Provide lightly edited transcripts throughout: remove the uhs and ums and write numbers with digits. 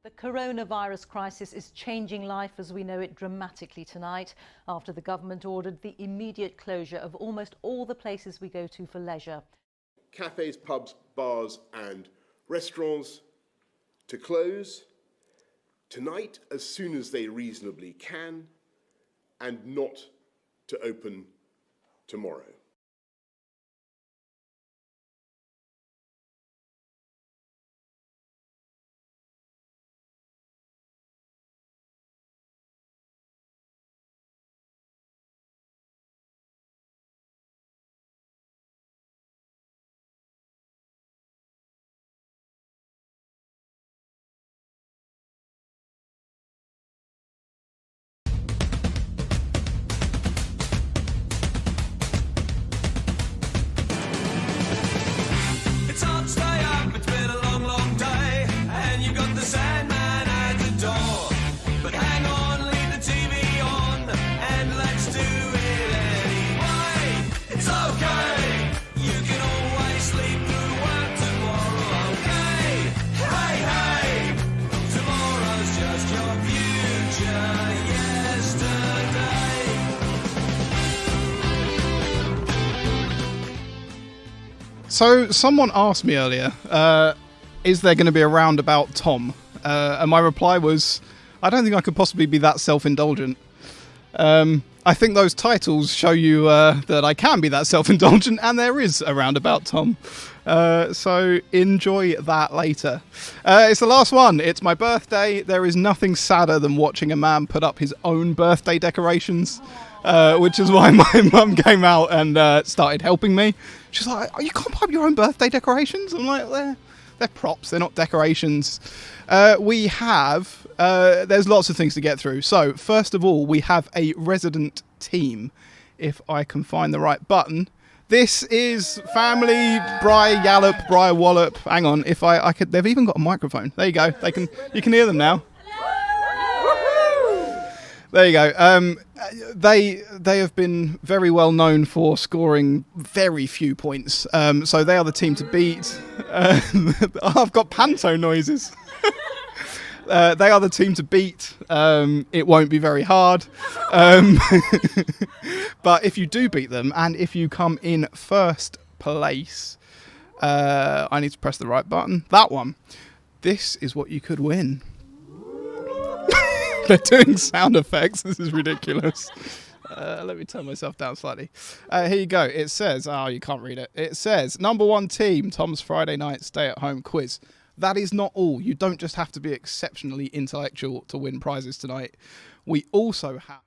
The coronavirus crisis is changing life as we know it dramatically tonight after the government ordered the immediate closure of almost all the places we go to for leisure. Cafes, pubs, bars and restaurants to close tonight as soon as they reasonably can and not to open tomorrow. So someone asked me earlier, is there going to be a roundabout Tom? And my reply was, I don't think I could possibly be that self-indulgent. I think those titles show you that I can be that self-indulgent, and there is a roundabout Tom. So enjoy that later. It's the last one. It's my birthday. There is nothing sadder than watching a man put up his own birthday decorations. Which is why my mum came out and started helping me. She's like, oh, you can't put up your own birthday decorations? I'm like, they're props, they're not decorations. We have, there's lots of things to get through. So, first of all, we have a resident team, if I can find the right button. This is family, Bry Yallop, Bry Wallop. Hang on, if I could, they've even got a microphone. There you go, you can hear them now. There you go. They have been very well known for scoring very few points. So they are the team to beat. I've got panto noises. They are the team to beat. It won't be very hard. But if you do beat them, and if you come in first place, I need to press the right button. That one. This is what you could win. They're doing sound effects. This is ridiculous. Let me turn myself down slightly. Here you go. It says, oh, you can't read it. It says, number one team, Tom's Friday night stay-at-home quiz. That is not all. You don't just have to be exceptionally intellectual to win prizes tonight. We also have...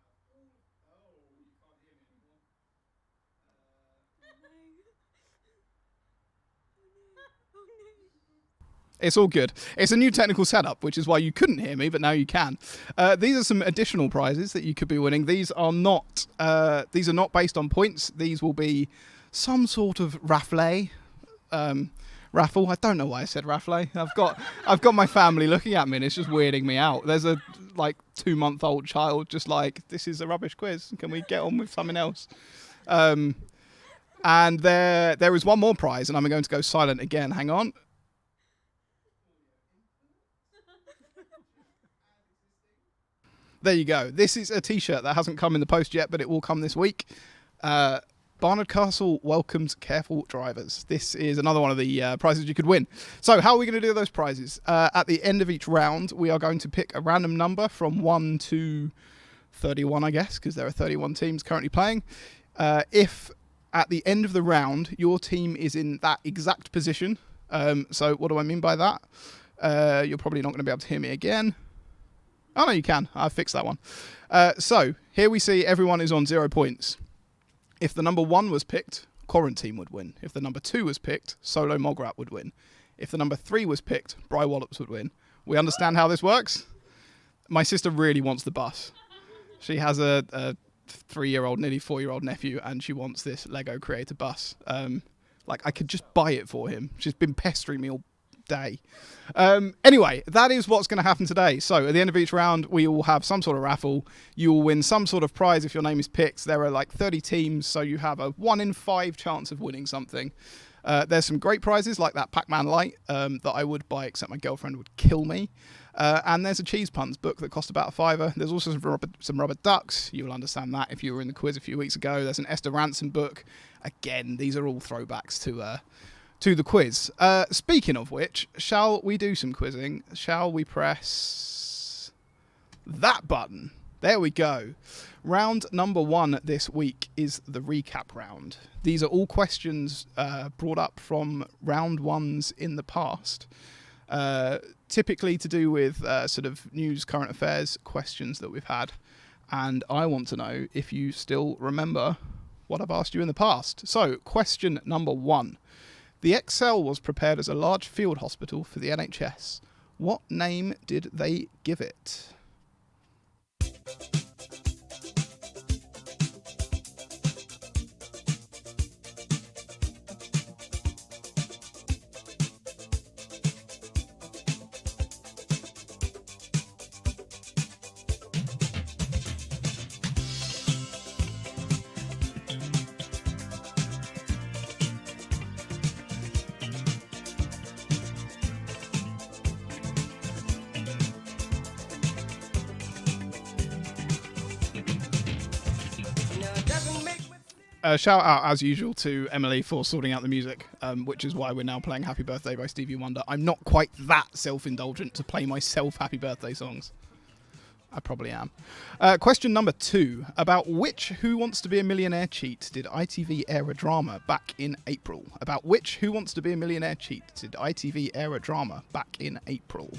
It's all good. It's a new technical setup, which is why you couldn't hear me, but now you can. These are some additional prizes that you could be winning. These are not based on points. These will be some sort of raffle. I don't know why I said raffle. I've got my family looking at me, and it's just weirding me out. There's a 2-month-old child just like, this is a rubbish quiz. Can we get on with something else? And there is one more prize, and I'm going to go silent again. Hang on. There you go. This is a t-shirt that hasn't come in the post yet, but it will come this week. Barnard Castle welcomes careful drivers. This is another one of the prizes you could win. So how are we going to do those prizes? At the end of each round, we are going to pick a random number from 1 to 31, I guess, because there are 31 teams currently playing. If at the end of the round, your team is in that exact position. So what do I mean by that? You're probably not going to be able to hear me again. Oh, no, you can. I fixed that one. So here we see everyone is on 0 points. If the number 1 was picked, Quarantine would win. If the number 2 was picked, Solo Mograt would win. If the number 3 was picked, Bry Wallops would win. We understand how this works? My sister really wants the bus. She has a 3-year-old, nearly 4-year-old nephew, and she wants this Lego Creator bus. I could just buy it for him. She's been pestering me all day. Anyway, that is what's going to happen today. So at the end of each round, we will have some sort of raffle. You will win some sort of prize if your name is picked. There are 30 teams, so you have a 1 in 5 chance of winning something. There's some great prizes like that Pac-Man light that I would buy, except my girlfriend would kill me. And there's a cheese puns book that cost about £5. There's also some rubber ducks. You'll understand that if you were in the quiz a few weeks ago. There's an Esther Ransom book. Again, these are all throwbacks to the quiz. Speaking of which, shall we do some quizzing? Shall we press that button? There we go. Round number 1 this week is the recap round. These are all questions brought up from round 1s in the past. Typically to do with sort of news, current affairs questions that we've had. And I want to know if you still remember what I've asked you in the past. So, question number 1. The Excel was prepared as a large field hospital for the NHS. What name did they give it? Shout out, as usual, to Emily for sorting out the music, which is why we're now playing Happy Birthday by Stevie Wonder. I'm not quite that self-indulgent to play myself happy birthday songs. I probably am. Question number 2. About which Who Wants to Be a Millionaire cheat did ITV air a drama back in April? About which Who Wants to Be a Millionaire cheat did ITV air a drama back in April?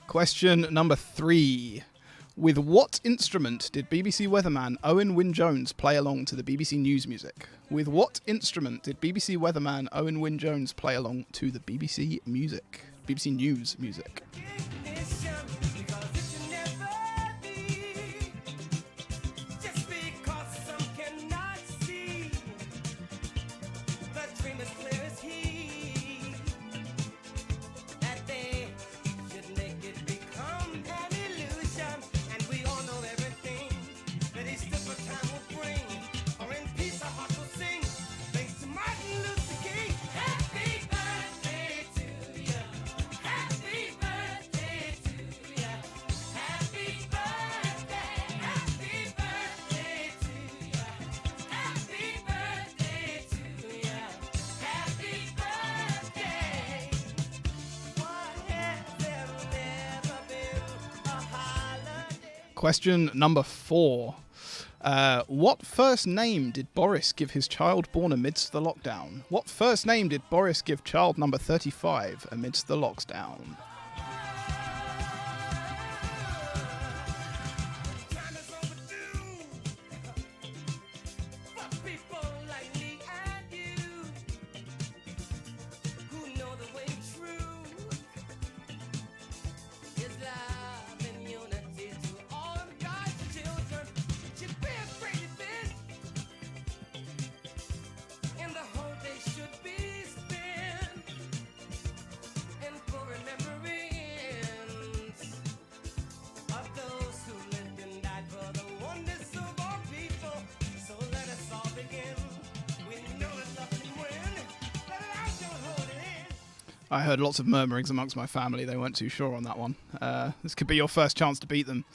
Question number 3. With what instrument did BBC weatherman Owen Wyn-Jones play along to the BBC News music? With what instrument did BBC weatherman Owen Wyn-Jones play along to the BBC News music? Question number 4. What first name did Boris give his child born amidst the lockdown? What first name did Boris give child number 35 amidst the lockdown? I heard lots of murmurings amongst my family. They weren't too sure on that one. This could be your first chance to beat them.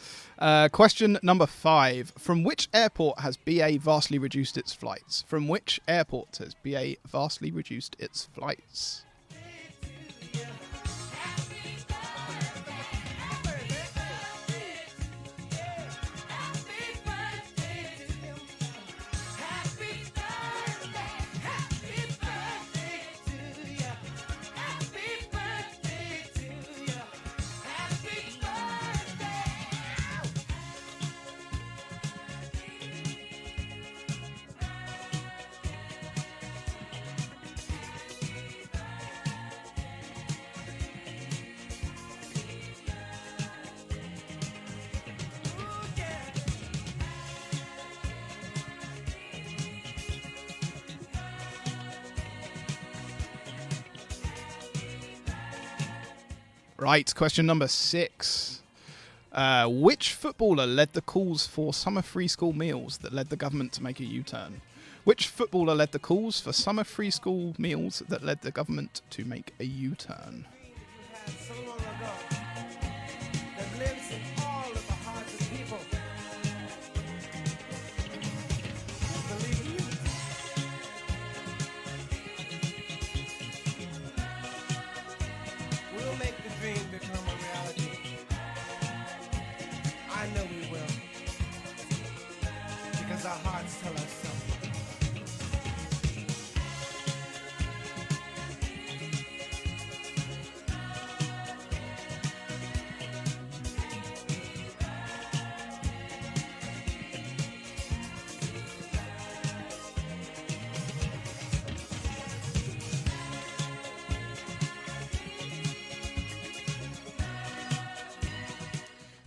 Question number 5. From which airport has BA vastly reduced its flights? From which airport has BA vastly reduced its flights? Right, question number 6. Which footballer led the calls for summer free school meals that led the government to make a U-turn? Which footballer led the calls for summer free school meals that led the government to make a U-turn? So long ago, that lives in all of the hearts of people. Believe in you. We'll make the dream become a reality. I know we will. Because our hearts tell us so.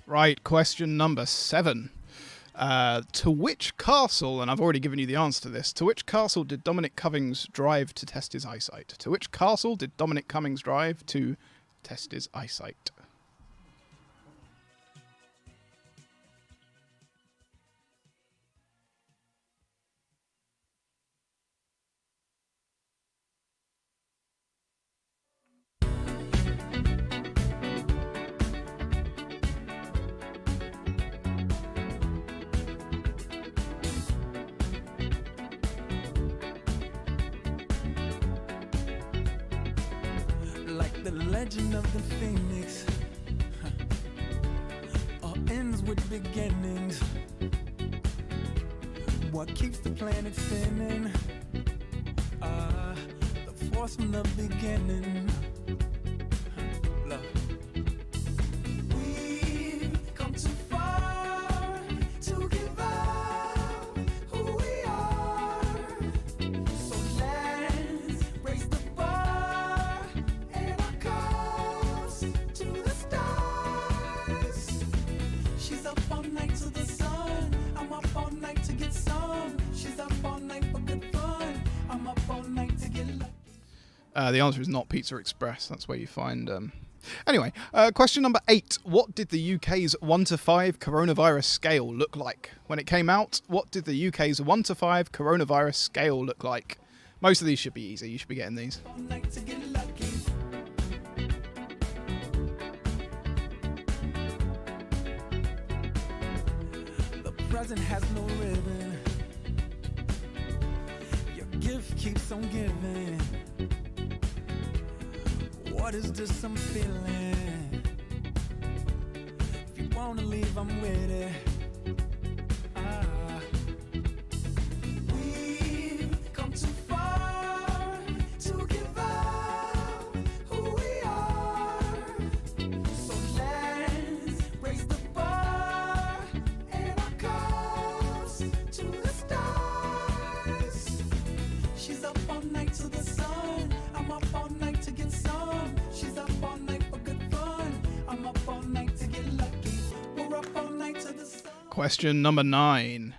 Right, question number 7. To which castle, and I've already given you the answer to this, to which castle did Dominic Cummings drive to test his eyesight? To which castle did Dominic Cummings drive to test his eyesight? Like the legend of the phoenix, all ends with beginnings. What keeps the planet spinning? The force from the beginning. Love. We've come too far to give up who we are. So let's raise the bar and our cups to the stars. She's up all night to the sun. I'm up all night to get some. She's up all night for good fun. I'm up all night to get lucky. The answer is not Pizza Express. That's where you find... Anyway, question number 8. What did the UK's 1 to 5 coronavirus scale look like? When it came out, what did the UK's 1 to 5 coronavirus scale look like? Most of these should be easy. You should be getting these. All night to get lucky. The present has no ribbon. Your gift keeps on giving. What is this I'm feeling? If you wanna leave, I'm with it. We've come too far to give up who we are. So let's raise the bar and our cups to the stars. She's up all night to the sun. I'm up all night to get some. She's up all night for good fun. I'm up all night to get lucky. We're up all night to the sun. Question number 9.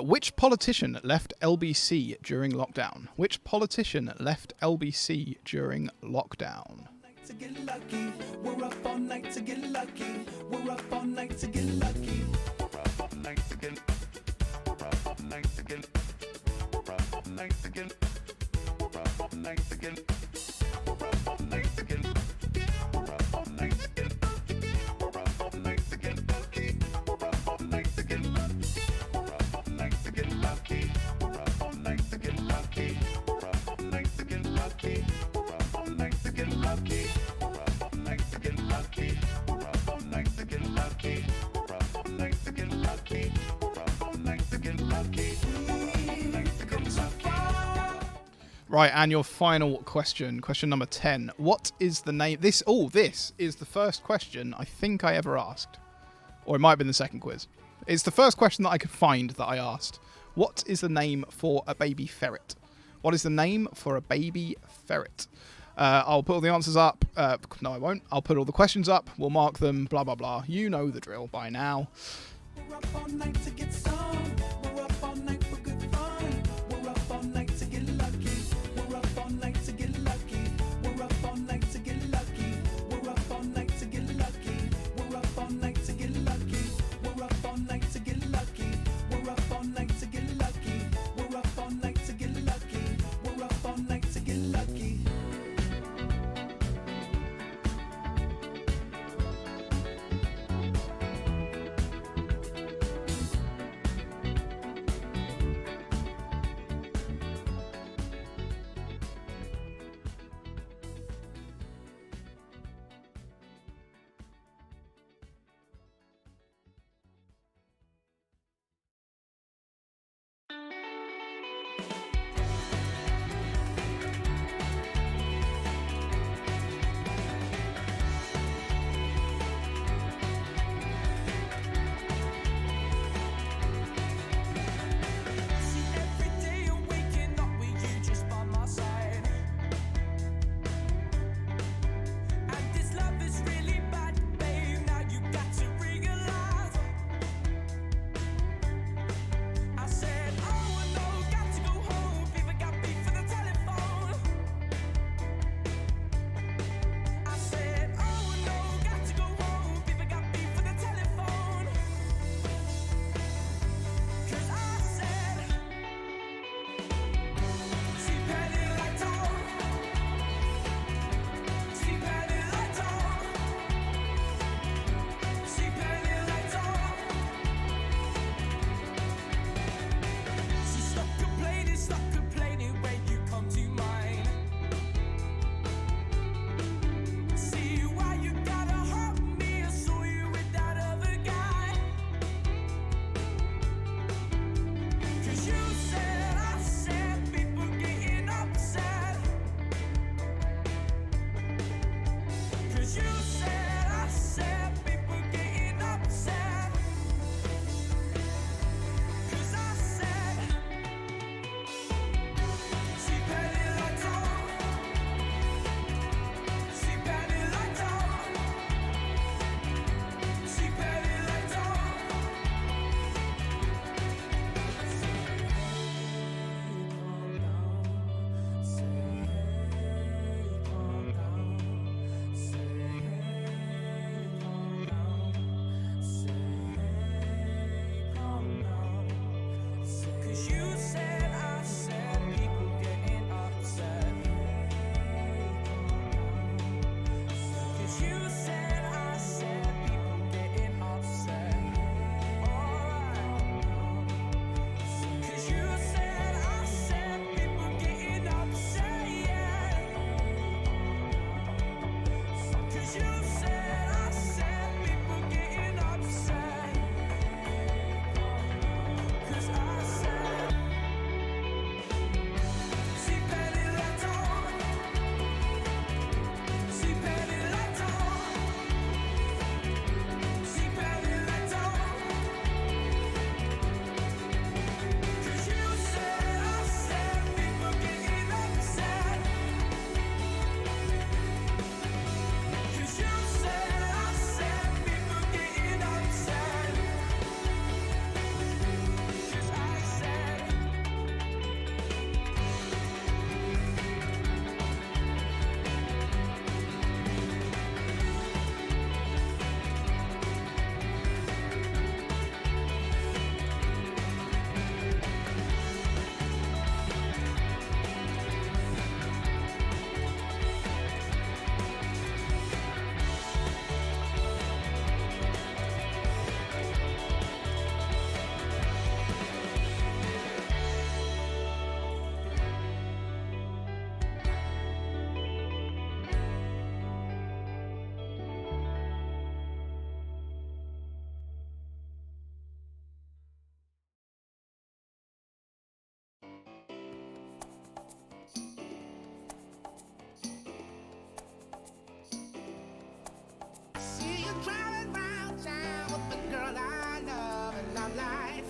Which politician left LBC during lockdown? Which politician left LBC during lockdown? To get lucky, we're up all night to get lucky. We're up all night to get lucky. We're up all night to get. We're up all night to get. We're up all night to get. We're up all night to get. We're up all night to get. We're up all night to get. We're up all night to get lucky. We're up all night to get lucky. We're up all night to get lucky. We're up all night to get lucky. We're up all night to get lucky. We're up all night to get lucky. We're up all night to get lucky. We're up all night to get lucky. We're up all night to get lucky. We're up all night to get lucky. We're up all night to get lucky. Right, and your final question, question number 10. What is the name... This is the first question I think I ever asked. Or it might have been the second quiz. It's the first question that I could find that I asked. What is the name for a baby ferret? What is the name for a baby ferret? I'll put all the answers up. No, I won't. I'll put all the questions up. We'll mark them, blah, blah, blah. You know the drill by now. We're up all night to get some. We're up all night for good fun. We're up all night to get lucky. We're up all night to get lucky. We're up all night to get lucky. We're up all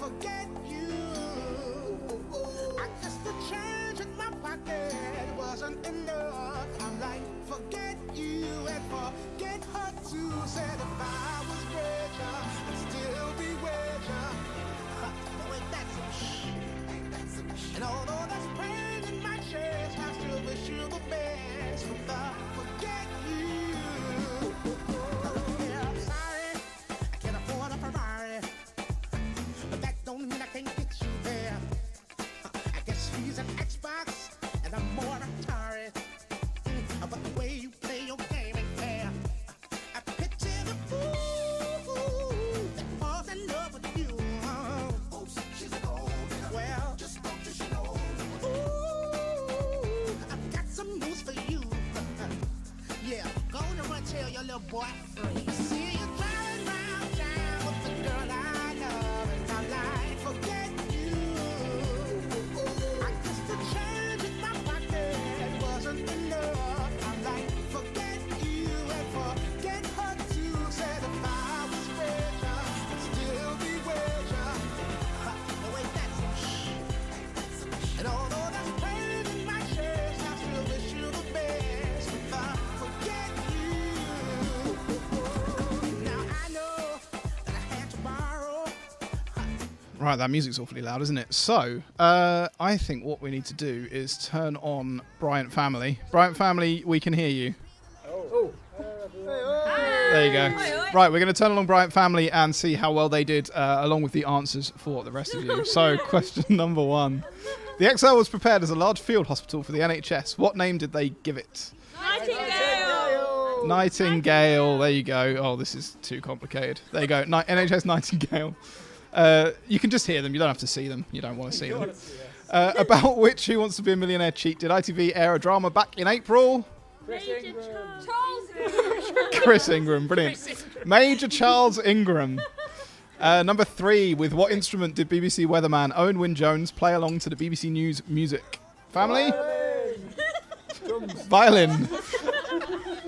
forget you. I guess the change in my pocket wasn't enough. I'm like, forget you and forget her too. Said if I was richer, I'd still be richer. But wait, that's some shit. And although there's pain in my chest, I still wish you the best. But forget you. Yeah, I'm sorry, I can't afford a Ferrari, but that don't mean I can't get you there. I guess she's an Xbox and I'm more Atari. But the way you play your game ain't fair. I picture the fool that falls in love with you. Oops, she's an old girl. Well, just don't you know. Ooh, I've got some news for you. Yeah, go on and run tell your little boy free. See you driving round town with the girl I love, and I'm like, forget you. I guess the change in my pocket wasn't enough. I'm like, forget you and forget her too. Said if I was richer, I'd still be richer. But wait, that's some shit. And although there's pain in my chest, I still wish you the best. But forget you. Now I know that I had to borrow. Right, that music's awfully loud, isn't it? So, I think what we need to do is turn on Bryant Family. Bryant Family, we can hear you. There you go. Right, we're going to turn along Bryant Family and see how well they did, along with the answers for the rest of you. So, question number 1. The XL was prepared as a large field hospital for the NHS. What name did they give it? Nightingale. Nightingale. There you go. Oh, this is too complicated. There you go. NHS Nightingale. You can just hear them. You don't have to see them. You don't want to see them. About which Who Wants to Be a Millionaire cheat did ITV air a drama back in April? Chris Ingram. Brilliant. Major Charles Ingram. Number 3. With what instrument did BBC weatherman Owen Wynne-Jones play along to the BBC News music? Family? Violin.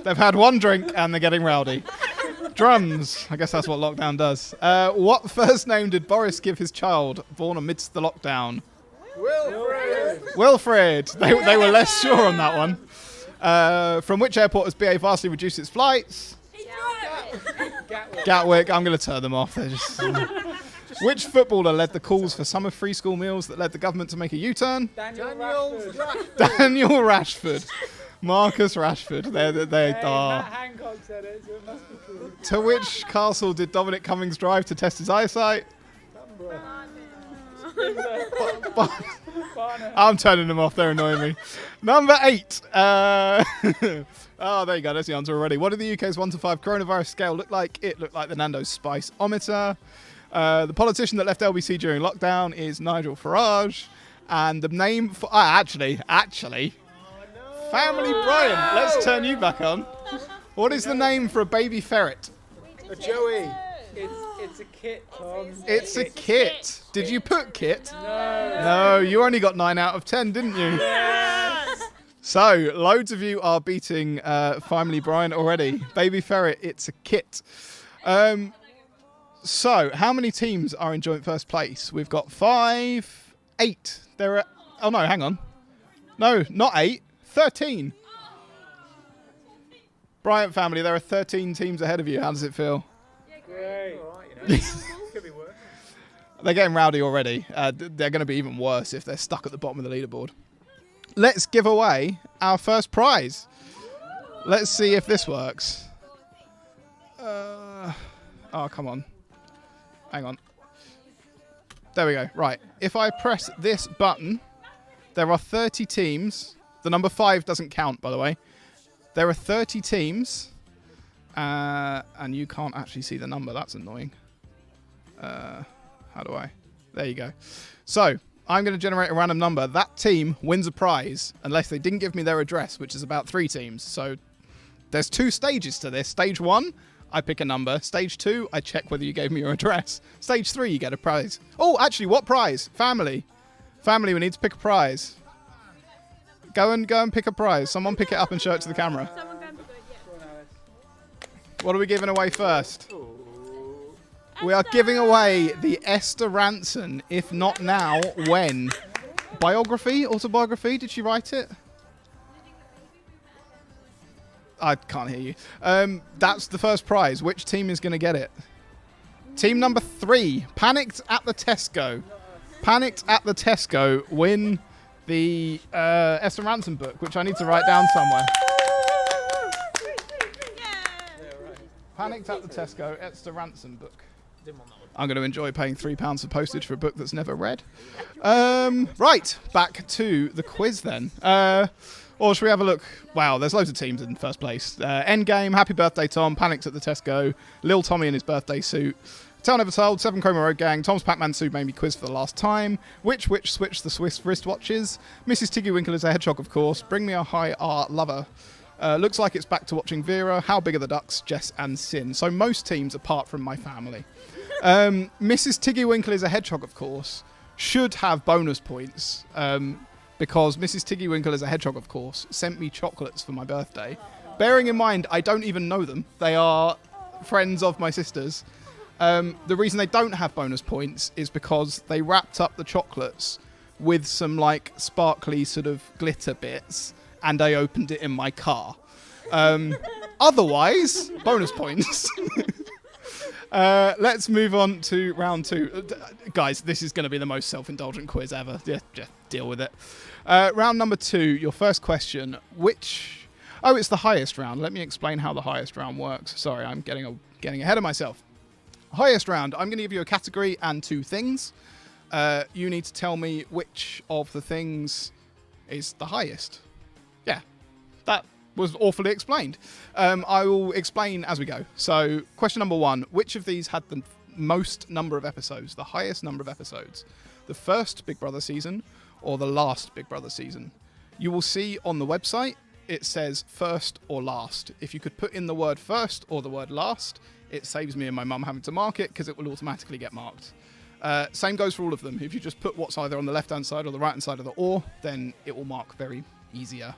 They've had one drink and they're getting rowdy. Drums. I guess that's what lockdown does. What first name did Boris give his child born amidst the lockdown? Wilfred. They were less sure on that one. From which airport has BA vastly reduced its flights? Gatwick. I'm going to turn them off. They're just. Which footballer led the calls for summer free school meals that led the government to make a U-turn? Daniel Rashford. Marcus Rashford. They are. Matt Hancock said it, so it must be true. To which castle did Dominic Cummings drive to test his eyesight? I'm turning them off. They're annoying me. Number 8. Oh, there you go. That's the answer already. What did the UK's 1 to 5 coronavirus scale look like? It looked like the Nando's Spice-ometer. The politician that left LBC during lockdown is Nigel Farage. And the name for... actually... Family Brian. Let's turn you back on. What is the name for a baby ferret? A Joey. It's a kit, Tom. It's a kit. Did you put kit? No. No, you only got 9 out of 10, didn't you? Yes. So, loads of you are beating Family Brian already. Baby ferret, it's a kit. So, how many teams are in joint first place? We've got 5, 8. There are... Oh, no, hang on. No, not 8. 13. Bryant Family, there are 13 teams ahead of you. How does it feel? Great. Could be worse. They're getting rowdy already. They're going to be even worse if they're stuck at the bottom of the leaderboard. Let's give away our first prize. Let's see if this works. Oh, come on. Hang on. There we go. Right. If I press this button, there are 30 teams. The number 5 doesn't count, by the way. There are 30 teams. And you can't actually see the number. That's annoying. How do I? There you go. So, I'm going to generate a random number. That team wins a prize, unless they didn't give me their address, which is about 3 teams. So, there's 2 stages to this. Stage 1, I pick a number. Stage 2, I check whether you gave me your address. Stage 3, you get a prize. Oh, actually, what prize? Family. Family, we need to pick a prize. Go and pick a prize. Someone pick it up and show it to the camera. Someone go and pick it up, yeah. What are we giving away first? We are giving away the Esther Ranson, if not now, when? Biography? Autobiography? Did she write it? I can't hear you. That's the first prize. Which team is going to get it? Team number 3, Panicked at the Tesco. Panicked at the Tesco win the Esther Ranson book, which I need to write down somewhere. Panicked at the Tesco, Esther Ranson book. I'm going to enjoy paying £3 for postage for a book that's never read. Right, back to the quiz then. Or should we have a look? Wow, there's loads of teams in first place. Endgame, Happy Birthday Tom, Panicked at the Tesco, Lil Tommy in his birthday suit, Tell Never Told, 7 Chroma Road Gang, Tom's Pac-Man suit made me quiz for the last time, Which switched the Swiss wristwatches, Mrs. Tiggy Winkle is a hedgehog, of course, Bring Me a High Art Lover, looks like it's back to watching Vera, How Big Are the Ducks, Jess and Sin. So most teams apart from my family. Mrs. Tiggy Winkle is a hedgehog, of course, should have bonus points. Because Mrs. Tiggy Winkle is a hedgehog, of course, sent me chocolates for my birthday. Bearing in mind, I don't even know them. They are friends of my sister's. The reason they don't have bonus points is because they wrapped up the chocolates with some, like, sparkly sort of glitter bits, and I opened it in my car. Otherwise, bonus points. Let's move on to round 2. Guys, this is going to be the most self-indulgent quiz ever. Just deal with it. Round number 2, your first question. Oh, it's the highest round. Let me explain how the highest round works. Sorry, I'm getting ahead of myself. Highest round, I'm going to give you a category and 2 things. You need to tell me which of the things is the highest. Yeah, that was awfully explained. I will explain as we go. So, question number 1. Which of these had the most number of episodes, the highest number of episodes? The first Big Brother season or the last Big Brother season? You will see on the website, it says first or last. If you could put in the word first or the word last, it saves me and my mum having to mark it because it will automatically get marked. Same goes for all of them. If you just put what's either on the left-hand side or the right-hand side of the or, then it will mark very easier.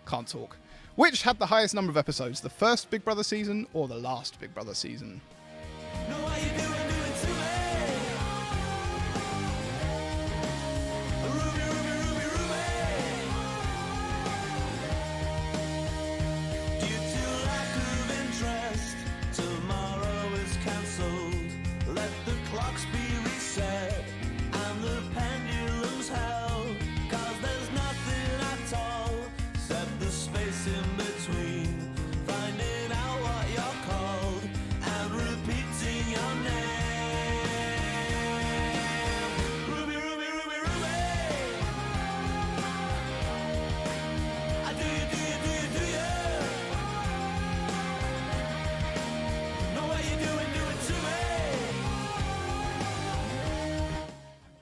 Can't talk. Which had the highest number of episodes, the first Big Brother season or the last Big Brother season?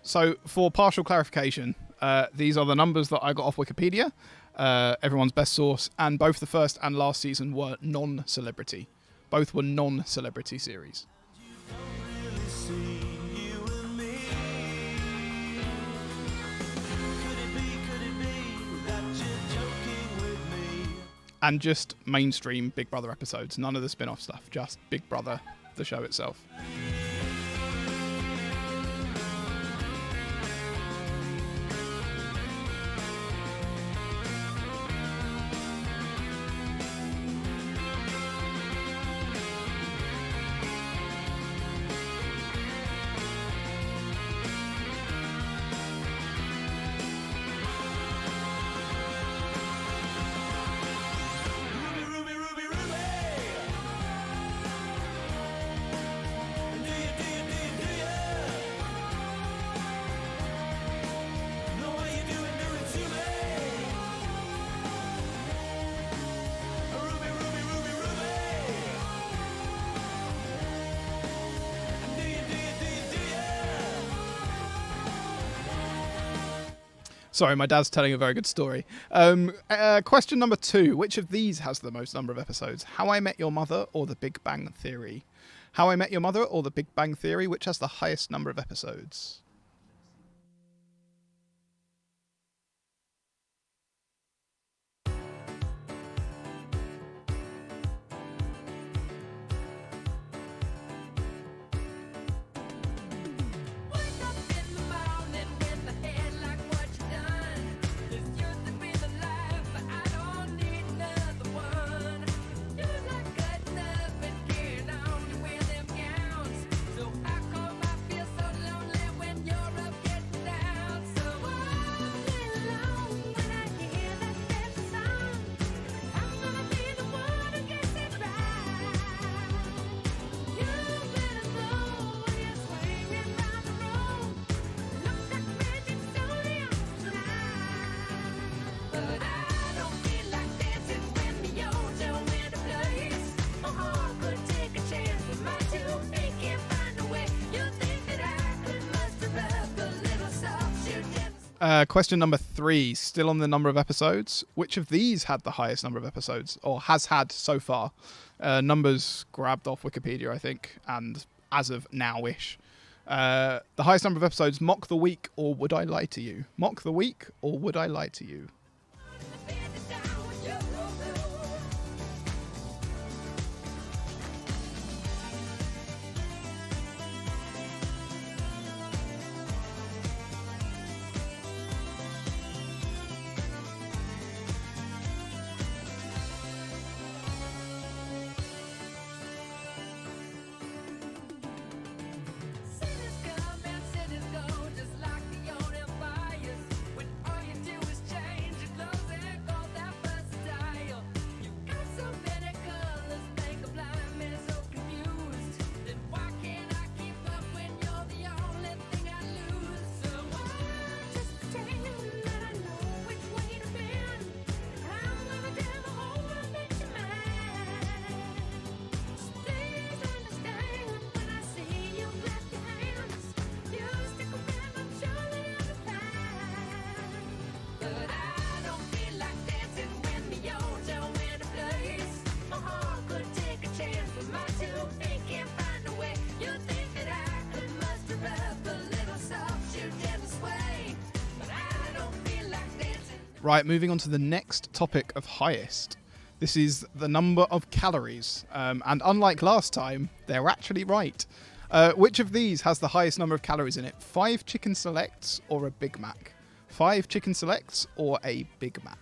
So, for partial clarification, these are the numbers that I got off Wikipedia, everyone's best source, and both the first and last season were non-celebrity. Both were non-celebrity series. And just mainstream Big Brother episodes, none of the spin-off stuff, just Big Brother, the show itself. Sorry, my dad's telling a very good story. Question number 2. Which of these has the most number of episodes? How I Met Your Mother or The Big Bang Theory? How I Met Your Mother or The Big Bang Theory? Which has the highest number of episodes? Question number 3, still on the number of episodes. Which of these had the highest number of episodes, or has had so far? Numbers grabbed off Wikipedia, I think, and as of now-ish. The highest number of episodes, Mock the Week or Would I Lie to You? Mock the Week or Would I Lie to You? Right, moving on to the next topic of highest. This is the number of calories. And unlike last time, they're actually right. Which of these has the highest number of calories in it? 5 chicken selects or a Big Mac? 5 chicken selects or a Big Mac?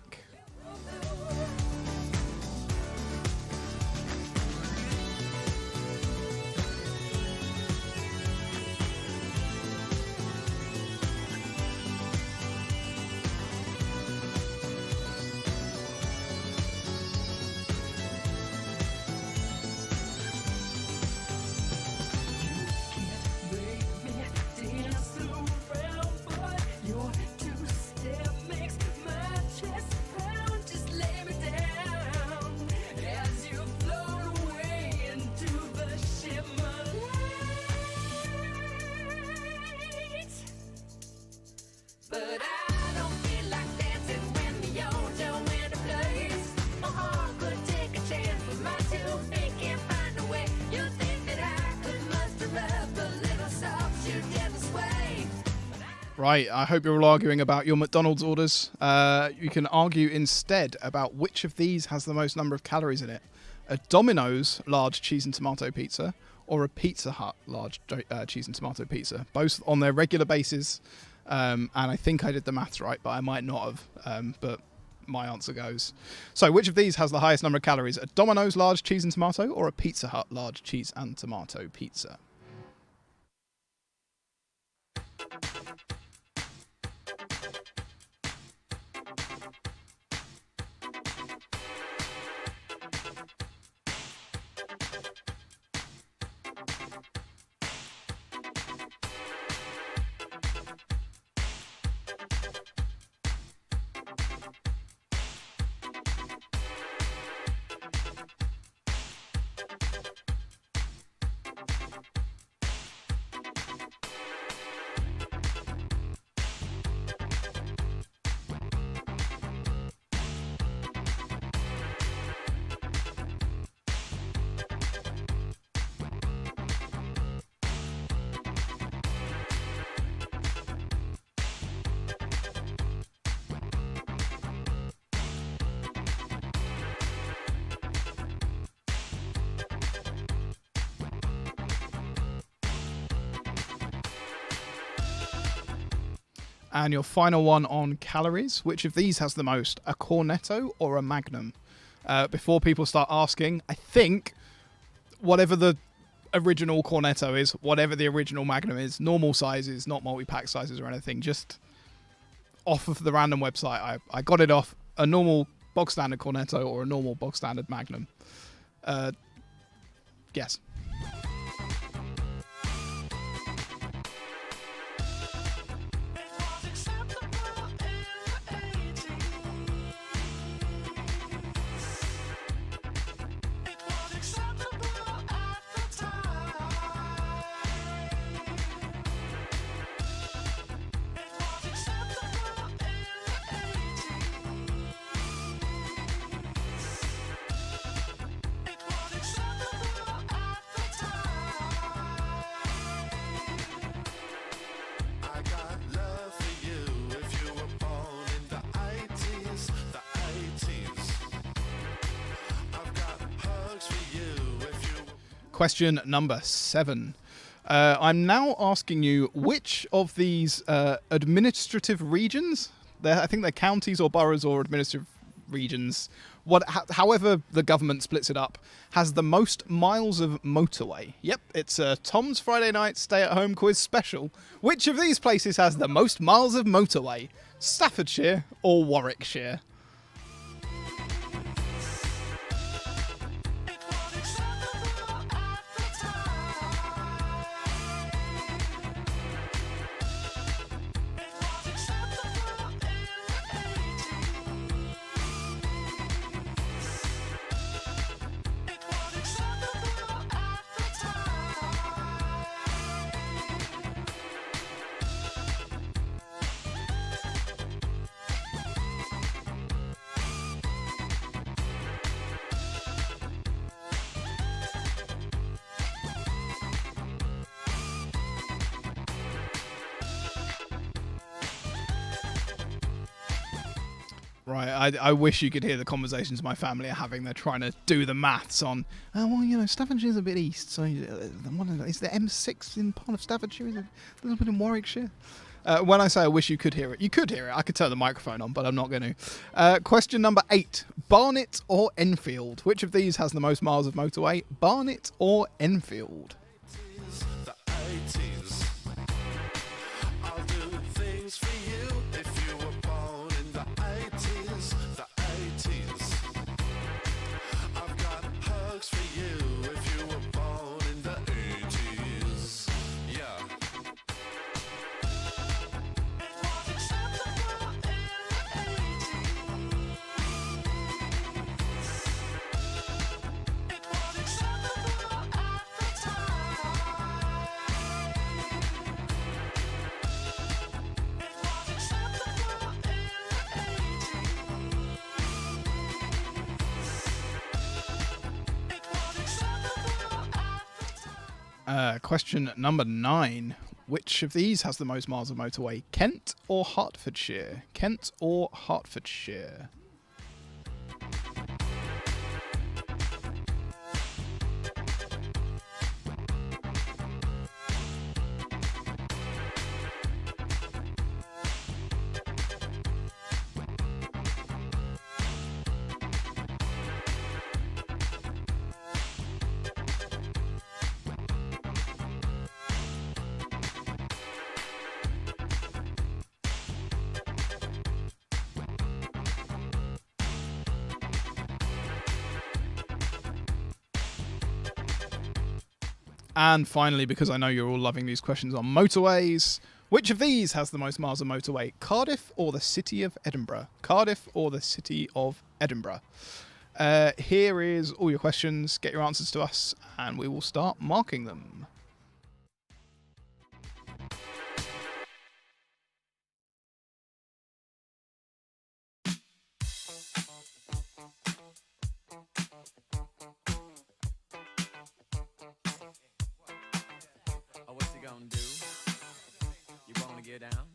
Right, I hope you're all arguing about your McDonald's orders. You can argue instead about which of these has the most number of calories in it. A Domino's large cheese and tomato pizza or a Pizza Hut large cheese and tomato pizza. Both on their regular basis. And I think I did the maths right, but I might not have. But my answer goes. So which of these has the highest number of calories? A Domino's large cheese and tomato or a Pizza Hut large cheese and tomato pizza? And your final one on calories. Which of these has the most? A Cornetto or a Magnum? Before people start asking, I think whatever the original Cornetto is, whatever the original Magnum is, normal sizes, not multi-pack sizes or anything, just off of the random website, I got it off a normal bog standard Cornetto or a normal bog standard Magnum. Yes. Question number 7. I'm now asking you which of these administrative regions, I think they're counties or boroughs or administrative regions, however the government splits it up, has the most miles of motorway. Yep, it's a Tom's Friday night stay-at-home quiz special. Which of these places has the most miles of motorway? Staffordshire or Warwickshire? Right, I wish you could hear the conversations my family are having. They're trying to do the maths on, Staffordshire's a bit east, so is the M6 in part of Staffordshire? Is it a little bit in Warwickshire? When I say I wish you could hear it, you could hear it. I could turn the microphone on, but I'm not going to. Question number 8. Barnet or Enfield? Which of these has the most miles of motorway? Barnet or Enfield? The 80s. I'll do things for you if you were born in the 80s. The 80s. I've got hugs for you if you were born in the 80s. Yeah. Question number 9. Which of these has the most miles of motorway? Kent or Hertfordshire? Kent or Hertfordshire? And finally, because I know you're all loving these questions on motorways, which of these has the most miles of motorway? Cardiff or the city of Edinburgh? Cardiff or the city of Edinburgh? Here is all your questions. Get your answers to us, and we will start marking them. Oh, what you gonna do? You wanna get down?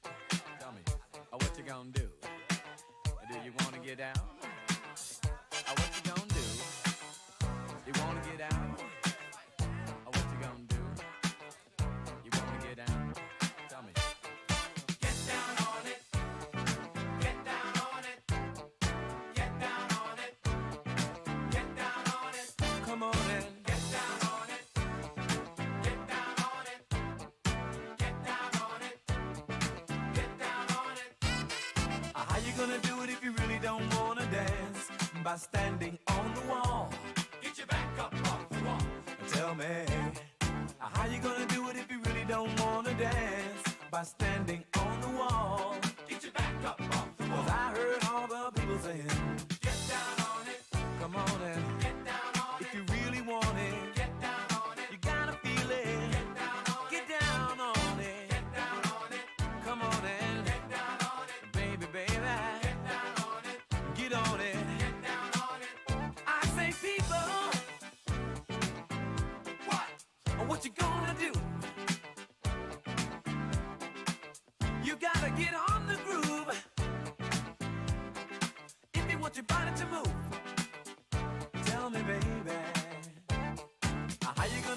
Tell me. Oh, what you gonna do? Do you wanna get down? Oh, what you gonna do? You wanna get out? Oh, what you gonna do? You wanna get down? Tell me. Get down on it. Get down on it. Get down on it. Get down on it. Come on in. Get down on it. Get down on it. Get down on it. Get down on it. How you gonna do it if you really don't wanna dance? By standing on the wall. Get your back up off the wall. Tell me, how you gonna do it if you really don't wanna dance? By standing on the wall. Get your back up off the wall. 'Cause I heard all the people saying, get down on it. Come on and get down on it. If you really want it, get down on it. You gotta feel it. Get down on it. Get down on it. Get down on it. Come on and get down on it. Baby, baby. Get down on it. Get on it. Get down on it. I say people. What you gonna do? You gotta get on the groove if you want your body to move. Tell me, baby, how you gonna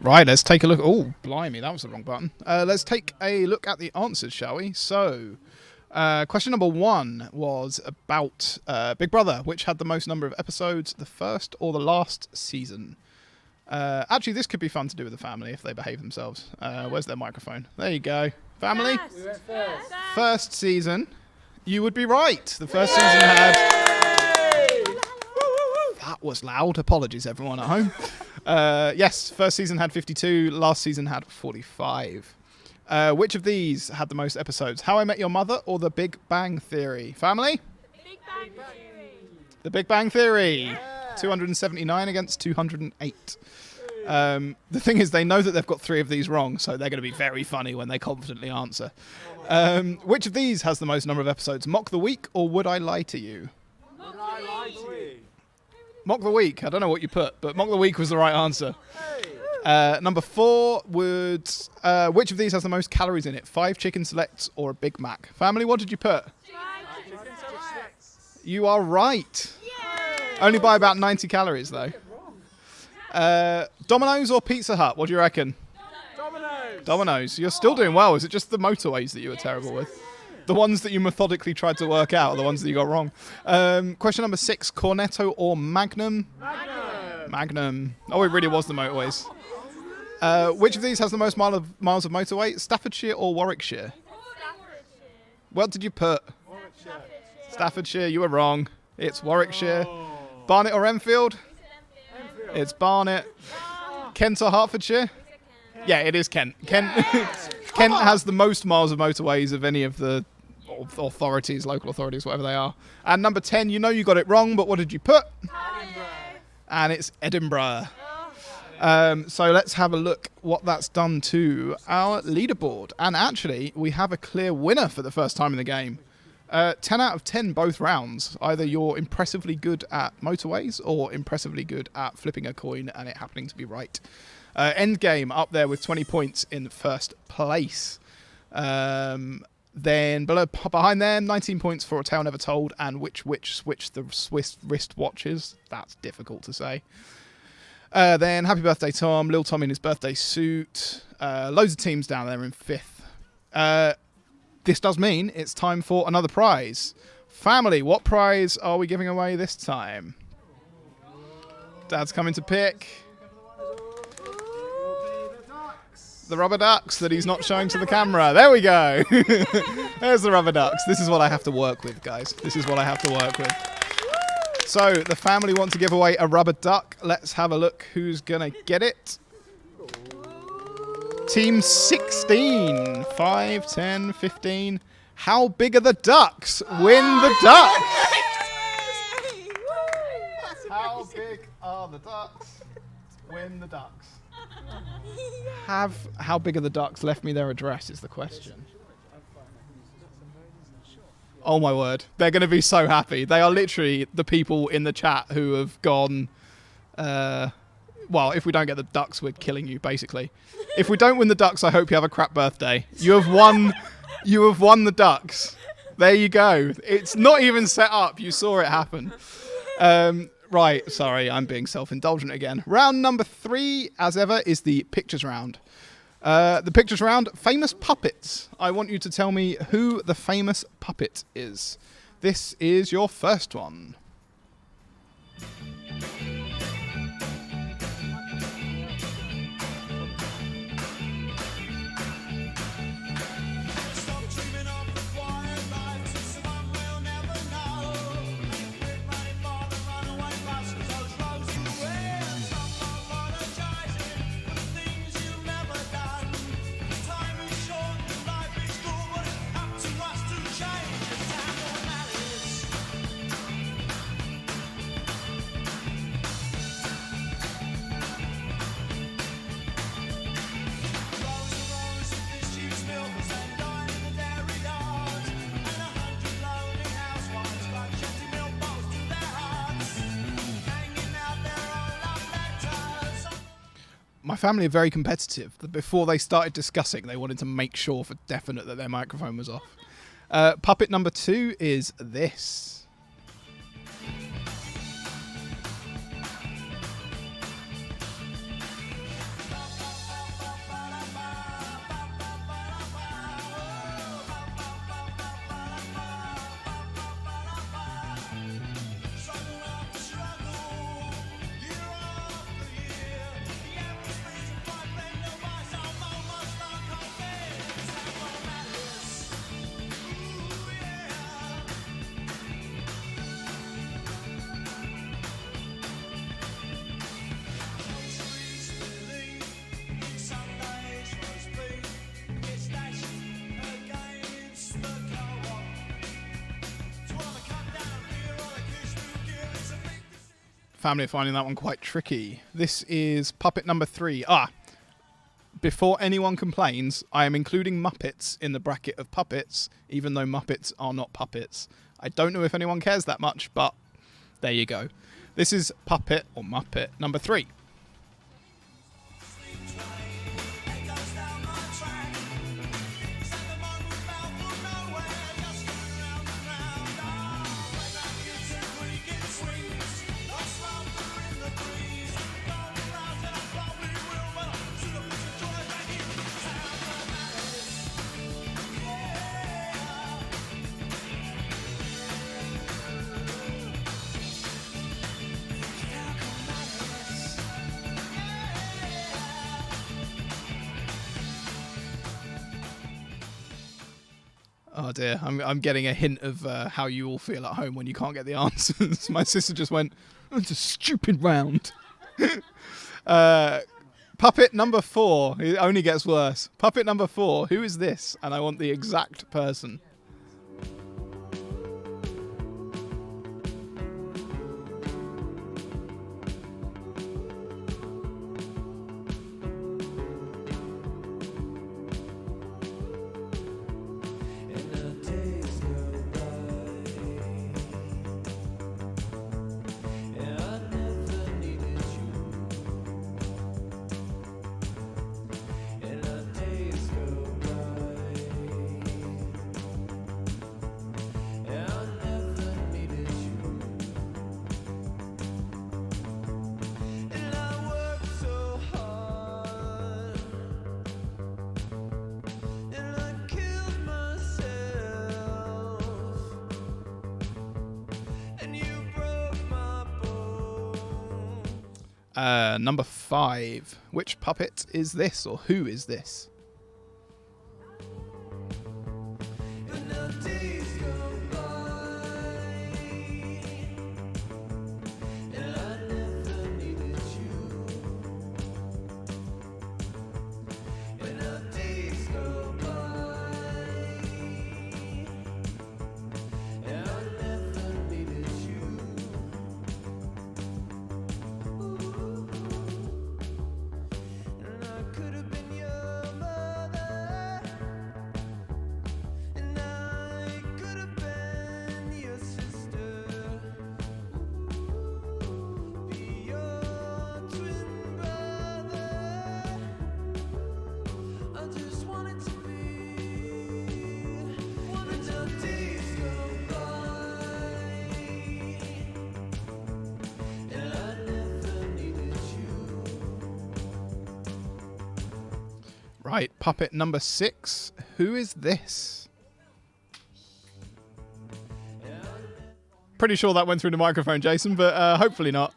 Right, let's take a look. Oh, blimey, that was the wrong button. Let's take a look at the answers, shall we? So, question number 1 was about Big Brother, which had the most number of episodes, the first or the last season. Actually, this could be fun to do with the family if they behave themselves. Where's their microphone? There you go. Family? We went first. First season. You would be right. The first season had... That was loud. Apologies, everyone at home. Yes, first season had 52. Last season had 45. Which of these had the most episodes? How I Met Your Mother or The Big Bang Theory? Family? Big Bang Theory. The Big Bang Theory. 279 against 208. The thing is, they know that they've got 3 of these wrong, so they're going to be very funny when they confidently answer. Which of these has the most number of episodes? Mock the Week or Would I Lie to You? Mock the Week. I don't know what you put, but Mock the Week was the right answer. Number 4 would... which of these has the most calories in it? 5 chicken selects or a Big Mac? Family, what did you put? You are right. Only by about 90 calories, though. Domino's or Pizza Hut? What do you reckon? Domino's. You're still doing well. Is it just the motorways that you were terrible with? The ones that you methodically tried to work out are the ones that you got wrong. Question number 6, Cornetto or Magnum? Magnum. Oh, it really was the motorways. Which of these has the most miles of motorway? Staffordshire or Warwickshire? What did you put? Staffordshire. You were wrong. It's Warwickshire. Barnet or Enfield? It's Barnet. Kent or Hertfordshire? Yeah, it is Kent. Kent has the most miles of motorways of any of the authorities, local authorities, whatever they are. And number 10, you know you got it wrong, but what did you put? And it's Edinburgh. So let's have a look what that's done to our leaderboard. And actually, we have a clear winner for the first time in the game. 10 out of 10 both rounds. Either you're impressively good at motorways or impressively good at flipping a coin and it happening to be right. Endgame up there with 20 points in first place. Then behind them, 19 points for A Tale Never Told and Which Switch the Swiss Wrist Watches. That's difficult to say. Then Happy Birthday Tom, Lil Tom in his birthday suit. Loads of teams down there in 5th. This does mean it's time for another prize. Family, what prize are we giving away this time? Dad's coming to pick the rubber ducks that he's not showing to the camera. There we go. There's the rubber ducks. This is what I have to work with, guys. This is what I have to work with. So the family want to give away a rubber duck. Let's have a look who's going to get it. Team 16. 5, 10, 15. How big are the ducks? Win the duck. How big are the ducks? Win the ducks. How big are the ducks left me their address is the question. Oh my word. They're going to be so happy. They are literally the people in the chat who have gone, well, if we don't get the ducks, we're killing you, basically. If we don't win the ducks, I hope you have a crap birthday. You have won the ducks. There you go. It's not even set up. You saw it happen. Right, sorry, I'm being self-indulgent again. Round number 3, as ever, is the pictures round. The pictures round, famous puppets. I want you to tell me who the famous puppet is. This is your first one. My family are very competitive. Before they started discussing, they wanted to make sure for definite that their microphone was off. Puppet number 2 is this. Family are finding that one quite tricky. This is puppet number 3. Before anyone complains, I am including Muppets in the bracket of puppets, even though Muppets are not puppets. I don't know if anyone cares that much, but there you go. This is puppet or Muppet number 3. Oh dear, I'm getting a hint of how you all feel at home when you can't get the answers. My sister just went, it's a stupid round. Puppet number 4, it only gets worse. Puppet number 4, who is this? And I want the exact person. Number 5. Which puppet is this, or who is this? Right, puppet number 6. Who is this? Pretty sure that went through the microphone, Jason, but hopefully not.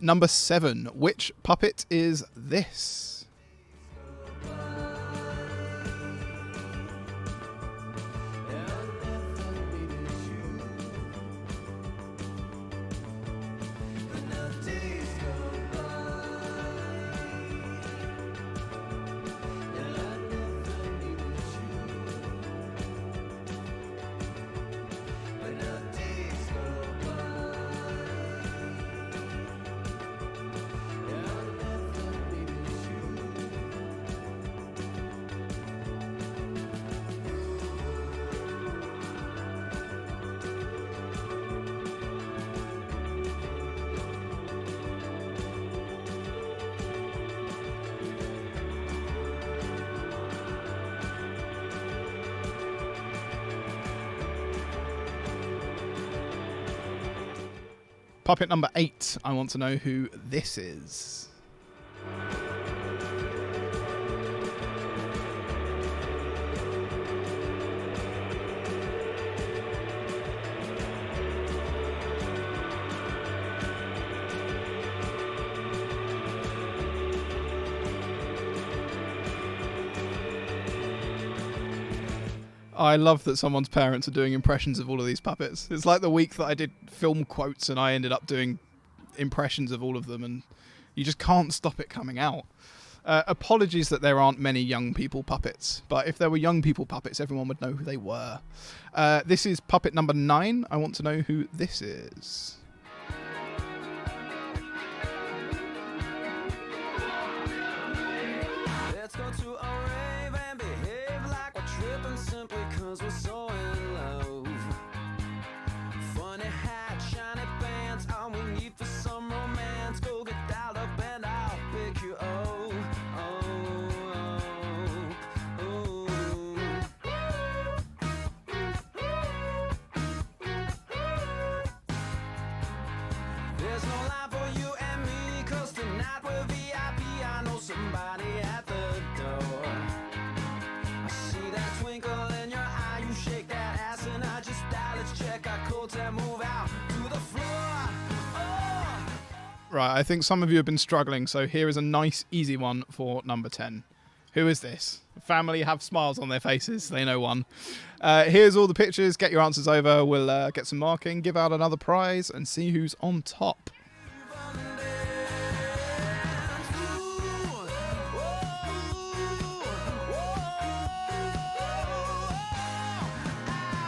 Number 7. Which puppet is this? Puppet number 8. I want to know who this is. I love that someone's parents are doing impressions of all of these puppets. It's like the week that I did film quotes and I ended up doing impressions of all of them, and you just can't stop it coming out. Apologies that there aren't many young people puppets, but if there were young people puppets, everyone would know who they were. This is puppet number 9. I want to know who this is. Let's go to a rave and behave like we're tripping simply cause we're so in love. Funny hat, shiny pants, all we need for some romance. Go get dialed up and I'll pick you up. There's no line for you and me, cause tonight we're VIP. I know somebody at the door. I see that twinkle in your eye, you shake that ass and I just die. Let's check our coats and move out to the floor. Oh! Right, I think some of you have been struggling, so here is a nice, easy one for number 10. Who is this? Family have smiles on their faces. They know one. Here's all the pictures. Get your answers over. We'll get some marking, give out another prize, and see who's on top.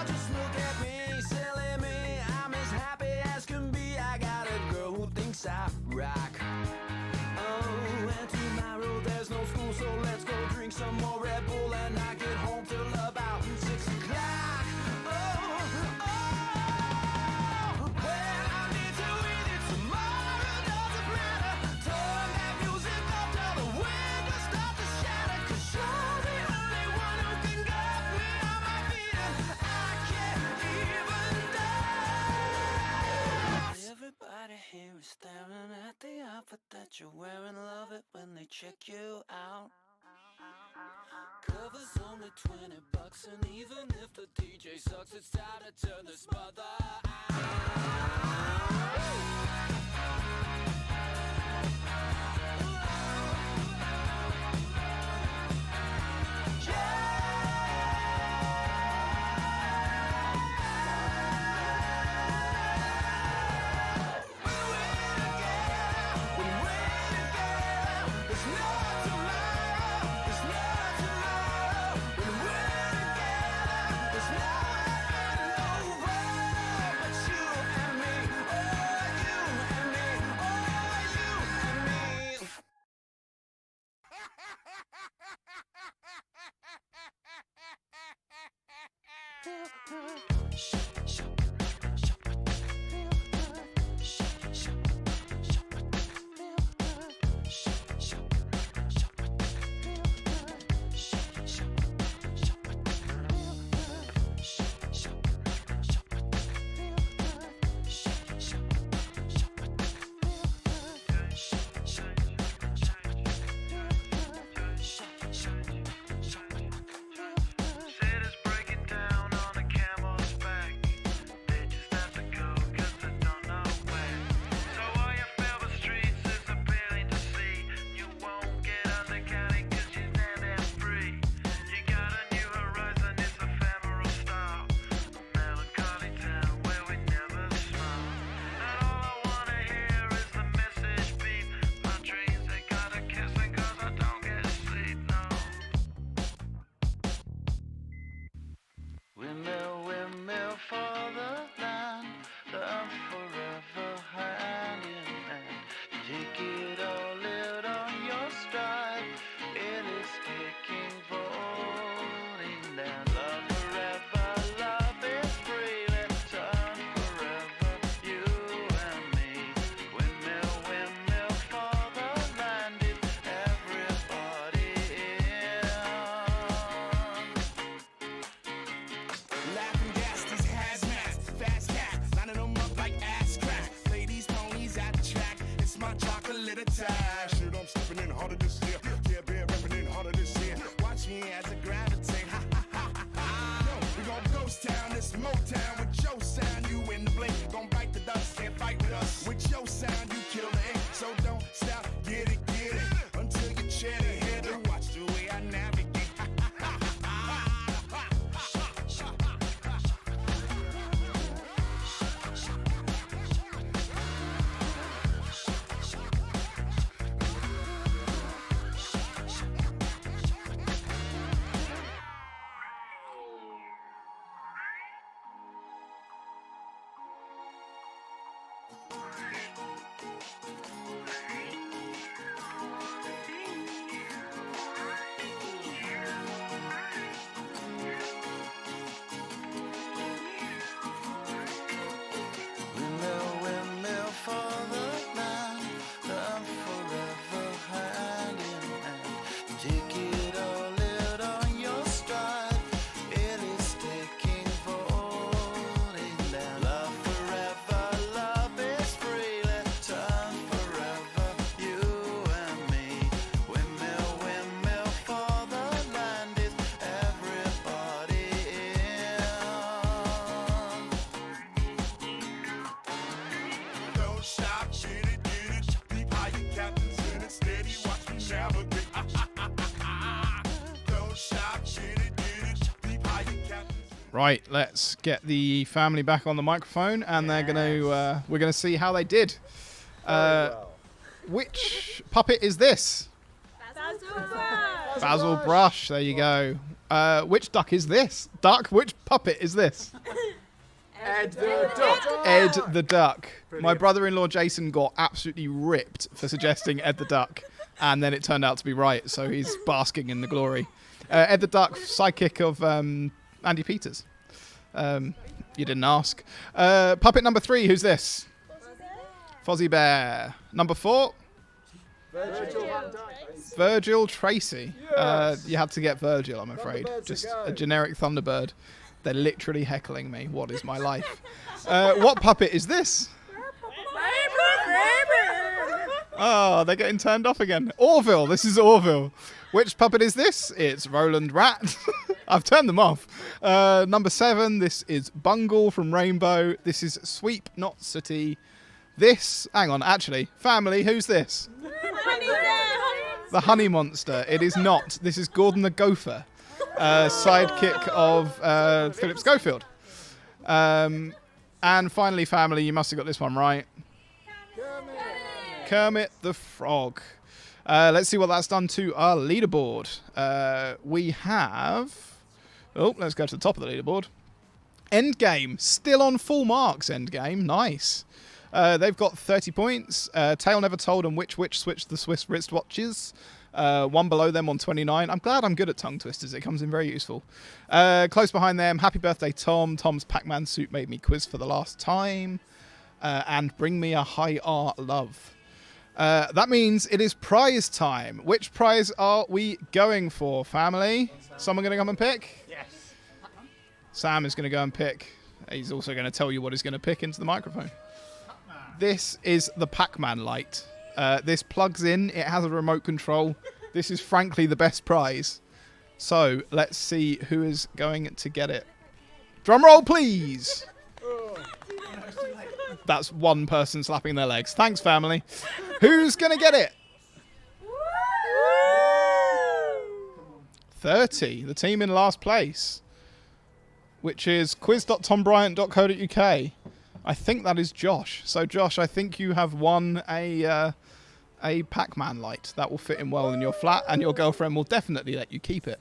Just look at me, silly me. I'm as happy as can be. I got a girl who thinks I that you're wearing, love it when they check you out. Cover's only $20, and even if the DJ sucks, it's time to turn this mother Shit, I'm stepping in harder this year. Yeah, been repping in harder this year. Watch me as I gravitate. Ha ha ha ha ha. No, we gon' ghost town, this Motown with your sound. You in the blink, gon' bite the dust, can't fight with us. With your sound, you kill the ink. So don't stop, get it until you chat ahead and watch the way I navigate. Right, let's get the family back on the microphone, and they're gonna we're gonna see how they did. Which puppet is this? Basil Brush. There you go. Which duck is this? Duck. Which puppet is this? Ed the Duck. Ed the Duck. My brother-in-law Jason got absolutely ripped for suggesting Ed the Duck, and then it turned out to be right. So he's basking in the glory. Ed the Duck, sidekick of Andy Peters. You didn't ask. Puppet number 3, who's this? Fozzie Bear. Number 4? Virgil Tracy. Yes. You had to get Virgil, I'm afraid. Just a generic Thunderbird. They're literally heckling me. What is my life? What puppet is this? Oh, they're getting turned off again. Orville. This is Orville. Which puppet is this? It's Roland Rat. I've turned them off. Number 7. This is Bungle from Rainbow. This is Sweep, Not City. This, hang on, actually, family, who's this? The Honey Monster. It is not. This is Gordon the Gopher, sidekick of Philip Schofield. And finally, family, you must have got this one right. Kermit the Frog. Let's see what that's done to our leaderboard. We have... Oh, let's go to the top of the leaderboard. Endgame. Still on full marks, Endgame. Nice. They've got 30 points. Tale Never Told and Which switched the Swiss wristwatches. One below them on 29. I'm glad I'm good at tongue twisters. It comes in very useful. Close behind them, Happy Birthday Tom. Tom's Pac-Man suit made me quiz for the last time. And Bring Me a High R Love. That means it is prize time. Which prize are we going for, family? Someone going to come and pick? Yes. Sam is going to go and pick. He's also going to tell you what he's going to pick into the microphone. This is the Pac-Man light. This plugs in. It has a remote control. This is frankly the best prize. So let's see who is going to get it. Drum roll, please. That's one person slapping their legs. Thanks, family. Who's going to get it? 30. The team in last place, which is quiz.tombryant.co.uk. I think that is Josh. So, Josh, I think you have won a Pac-Man light. That will fit in well in your flat, and your girlfriend will definitely let you keep it.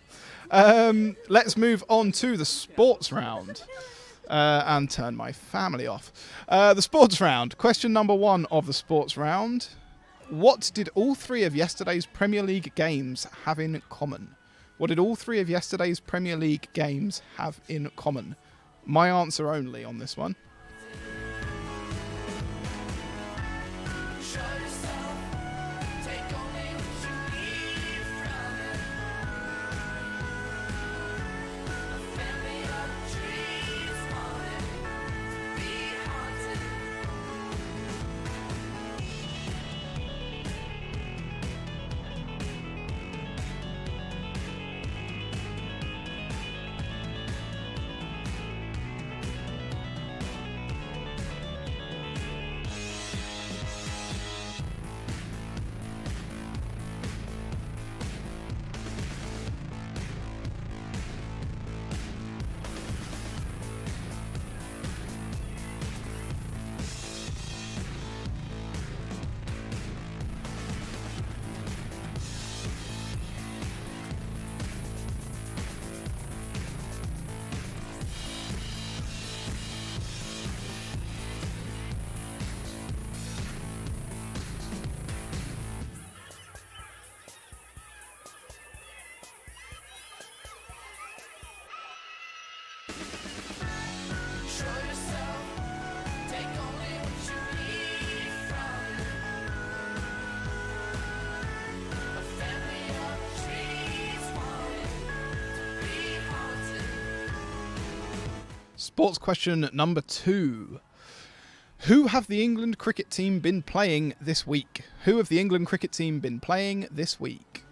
Let's move on to the sports round. And turn my family off. The sports round. Question number 1 of the sports round. What did all 3 of yesterday's Premier League games have in common? What did all 3 of yesterday's Premier League games have in common? My answer only on this one. Sports question number 2. Who have the England cricket team been playing this week? Who have the England cricket team been playing this week?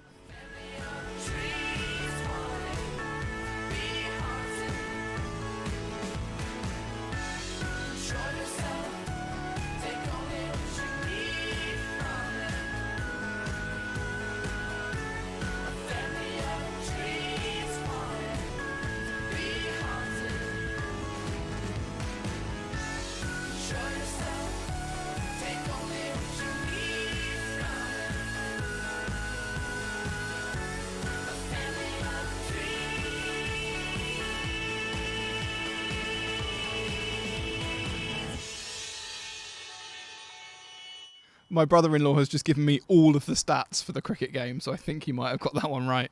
My brother-in-law has just given me all of the stats for the cricket game, so I think he might have got that one right.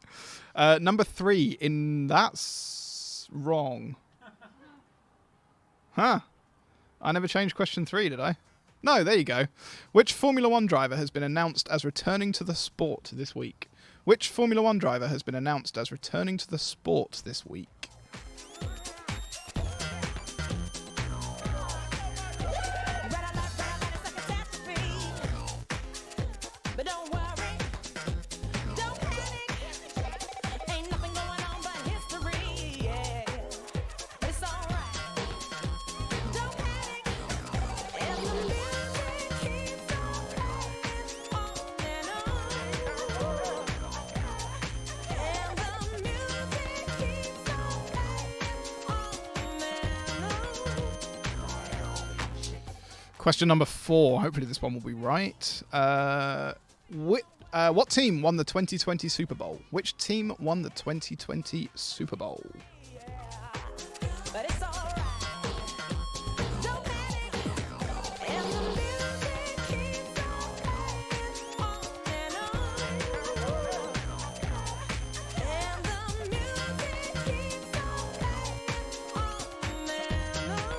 Number 3, that's wrong. Huh. I never changed question 3, did I? No, there you go. Which Formula 1 driver has been announced as returning to the sport this week? Which Formula 1 driver has been announced as returning to the sport this week? Question number 4. Hopefully this one will be right. What team won the 2020 Super Bowl? Which team won the 2020 Super Bowl? But it's alright. Don't panic. And the music keeps on playing on and on. And the music keeps on playing on and on.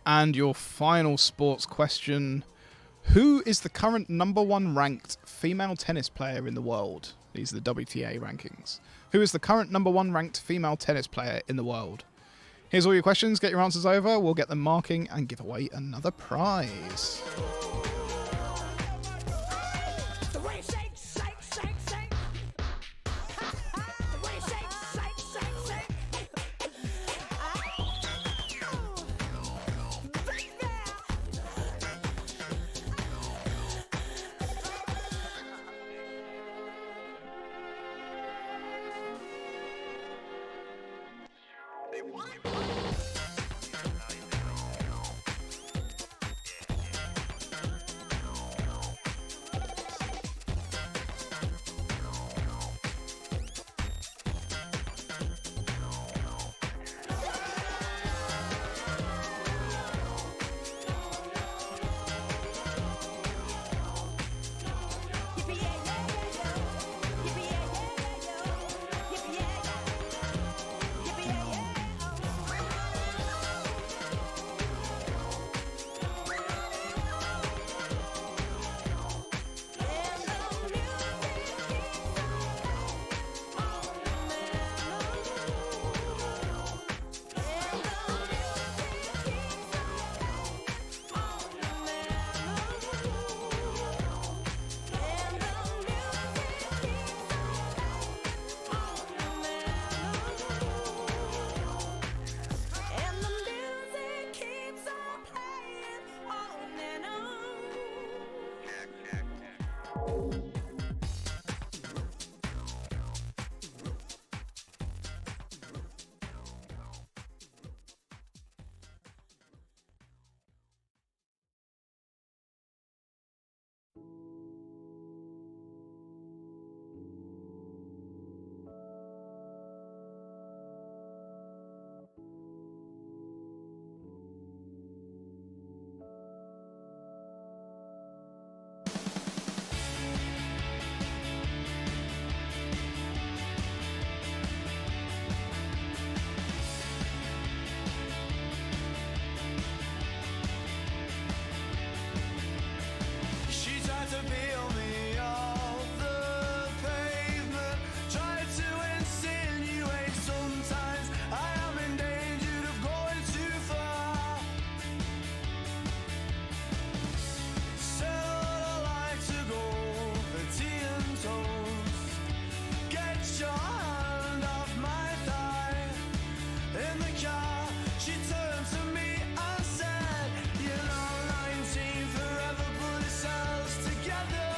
And your final sports question. Who is the current #1 ranked female tennis player in the world? These are the WTA rankings. Who is the current #1 ranked female tennis player in the world? Here's all your questions. Get your answers over. We'll get them marking and give away another prize. The way it shakes, shake, shake, shake. The way it shakes, shake, shake, shake. Baby. Yippee yeah yeah yeah yo. Yippee yeah yeah yeah yo. Yippee yeah yeah. Yippee yeah yeah. And the music keeps on and the music keeps on playing on and on. She tried to peel me off the pavement, tried to insinuate sometimes I am in danger of going too far. Said I'd like to go for tea and toast. Get your hand off my thigh. In the car, she turned to me and said, you know, 19 forever put ourselves together.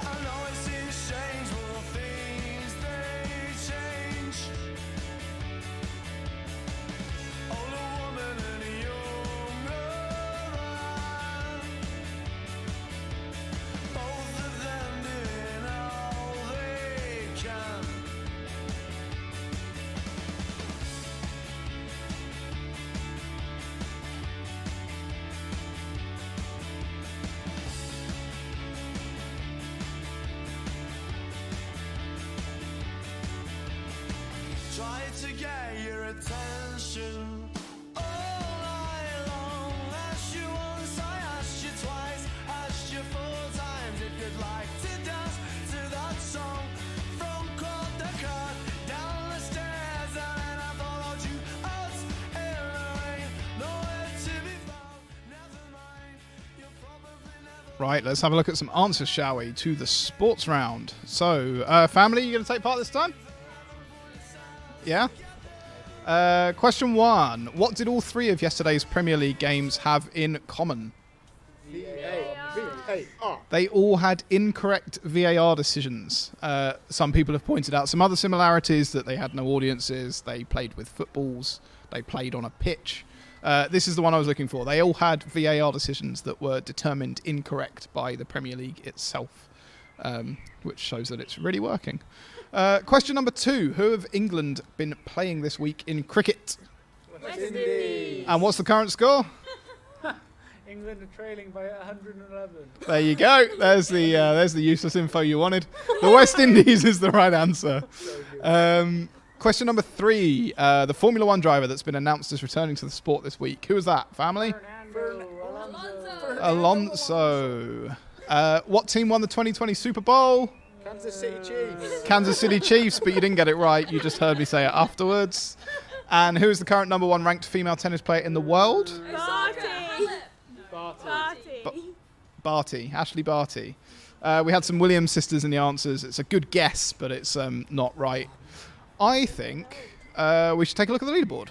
I know it seems strange, but things they change. Older woman and a younger man, both of them doing all they can. Tried to get your attention all night long. Asked you once, I asked you twice, asked you 4 times if you'd like to dance to that song from court to court, down the stairs, and then I followed you out in the rain. Nowhere to be found. Never mind, you'll probably never. Right, let's have a look at some answers, shall we, to the sports round. So, family, you going to take part this time? Yeah? Question 1. What did all 3 of yesterday's Premier League games have in common? The VAR. They all had incorrect VAR decisions. Some people have pointed out some other similarities, that they had no audiences, they played with footballs, they played on a pitch. This is the one I was looking for. They all had VAR decisions that were determined incorrect by the Premier League itself, which shows that it's really working. Question number 2. Who have England been playing this week in cricket? West Indies. And what's the current score? England are trailing by 111. There you go. There's the useless info you wanted. The West Indies is the right answer. Question number 3. The Formula 1 driver that's been announced as returning to the sport this week. Who is that, family? Alonso. What team won the 2020 Super Bowl? Kansas City Chiefs. Kansas City Chiefs, but you didn't get it right. You just heard me say it afterwards. And who is the current number 1 ranked female tennis player in the world? Barty. Ashley Barty. We had some Williams sisters in the answers. It's a good guess, but it's not right. I think we should take a look at the leaderboard.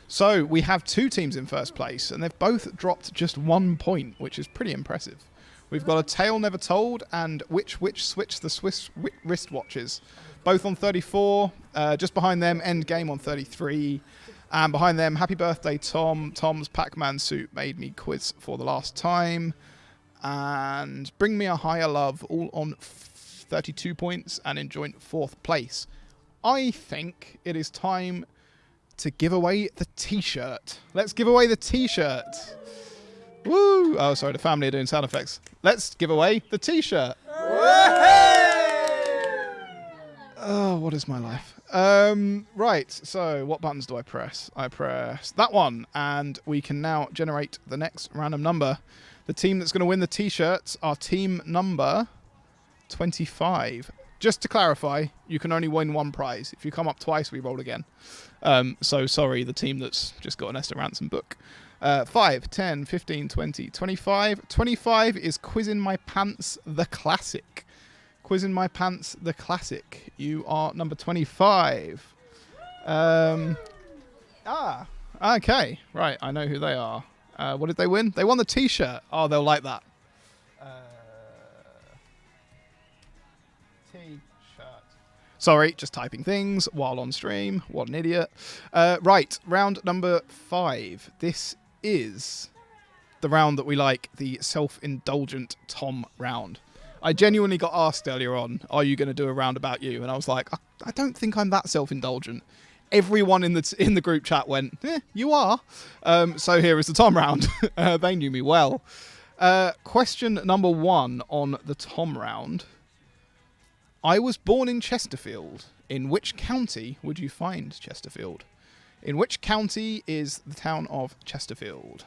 So we have 2 teams in first place, and they've both dropped just 1 point, which is pretty impressive. We've got A Tale Never Told and Which Switch the Swiss wristwatches, both on 34. Just behind them, Endgame on 33. And behind them, Happy Birthday Tom. Tom's Pac-Man suit made me quiz for the last time. And Bring Me a Higher Love, all on 32 points and in joint 4th place. I think it is time to give away the T-shirt. Let's give away the T-shirt. Woo! Oh, sorry, the family are doing sound effects. Let's give away the T-shirt. Oh, what is my life? Right, so what buttons do I press? I press that one, and we can now generate the next random number. The team that's going to win the T-shirts are team number 25. Just to clarify, you can only win 1 prize. If you come up twice, we roll again. So sorry, the team that's just got an Esther Ransom book. 5, 10, 15, 20, 25. 25 is Quizzing My Pants, the classic. Quizzing My Pants, the classic. You are number 25. Okay. Right, I know who they are. What did they win? They won the T-shirt. Oh, they'll like that. T-shirt. Sorry, just typing things while on stream. What an idiot. Right, round number 5. This is the round that we like, the self-indulgent Tom round. I genuinely got asked earlier on, are you going to do a round about you? And I was like, I don't think I'm that self-indulgent. Everyone in the group chat went, you are. So here is the Tom round. They knew me well. Question number 1 on the Tom round. I was born in Chesterfield. In which county would you find Chesterfield? In which county is the town of Chesterfield?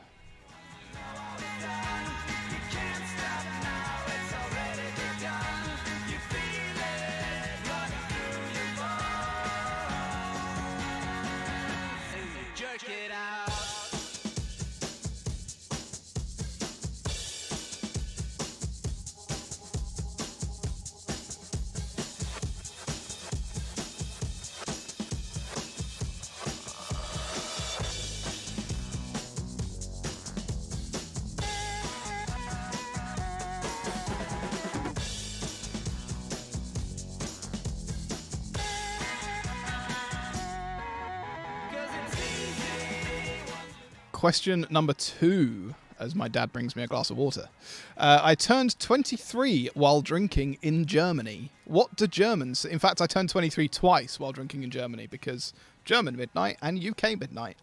Question number 2, as my dad brings me a glass of water. I turned 23 while drinking in Germany. What do Germans... In fact, I turned 23 twice while drinking in Germany, because German midnight and UK midnight.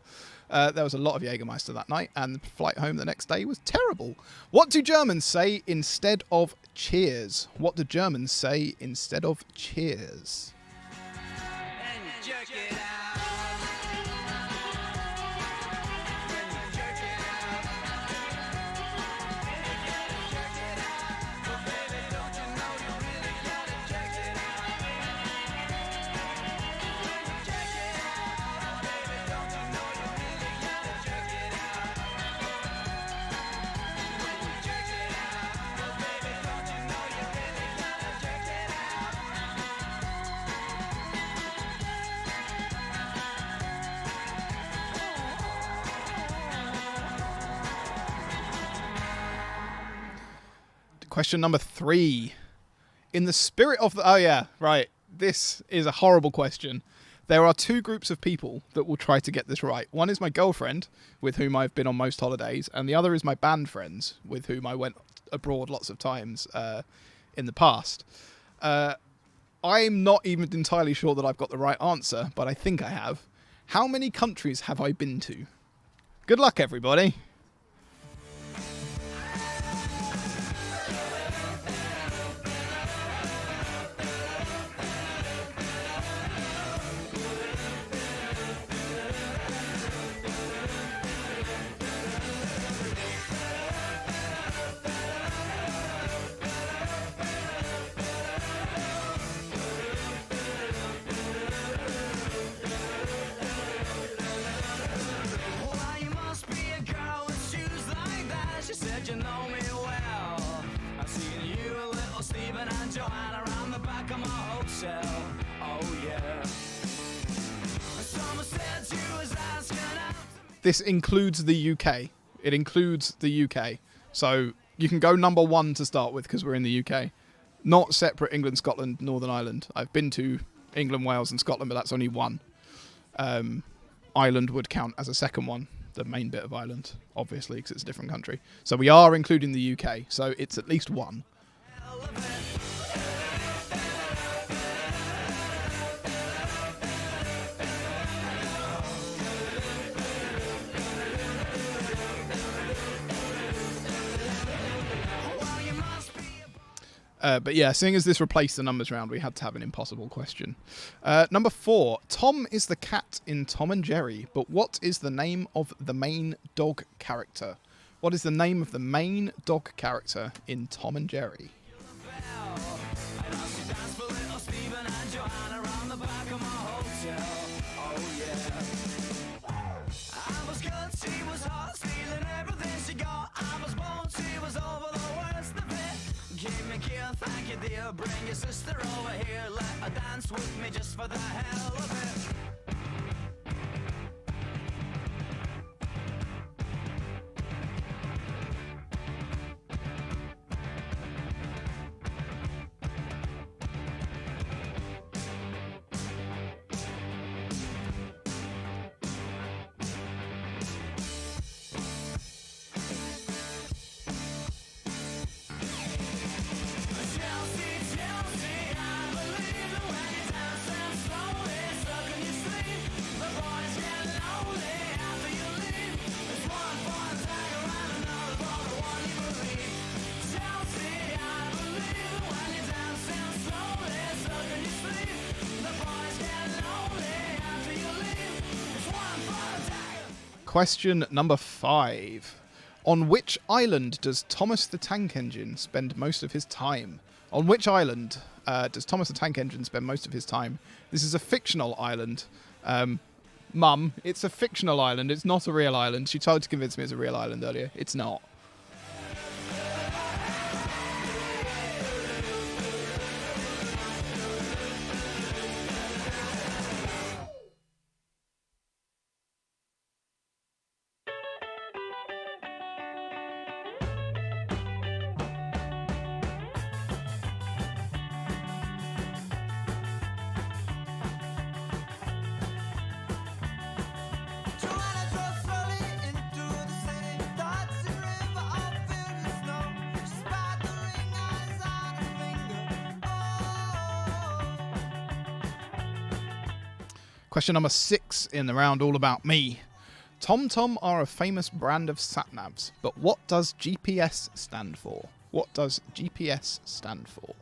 There was a lot of Jägermeister that night, and the flight home the next day was terrible. What do Germans say instead of cheers? What do Germans say instead of cheers? Question number 3. In the spirit of the... Oh, yeah, right. This is a horrible question. There are 2 groups of people that will try to get this right. One is my girlfriend, with whom I've been on most holidays, and the other is my band friends, with whom I went abroad lots of times in the past. I'm not even entirely sure that I've got the right answer, but I think I have. How many countries have I been to? Good luck, everybody. This includes the UK. It includes the UK. So you can go number 1 to start with because we're in the UK. Not separate England, Scotland, Northern Ireland. I've been to England, Wales and Scotland, but that's only one. Ireland would count as a second one, the main bit of Ireland, obviously, because it's a different country. So we are including the UK. So it's at least 1. But yeah, seeing as this replaced the numbers round, we had to have an impossible question. Number 4. Tom is the cat in Tom and Jerry, but what is the name of the main dog character? What is the name of the main dog character in Tom and Jerry? Thank you, dear. Bring your sister over here. Let her dance with me just for the hell of it. Question number 5. On which island does Thomas the Tank Engine spend most of his time? On which island does Thomas the Tank Engine spend most of his time? This is a fictional island. Mum, it's a fictional island. It's not a real island. She tried to convince me it's a real island earlier. It's not. Question number 6 in the round, all about me. TomTom are a famous brand of sat-navs, but what does GPS stand for? What does GPS stand for?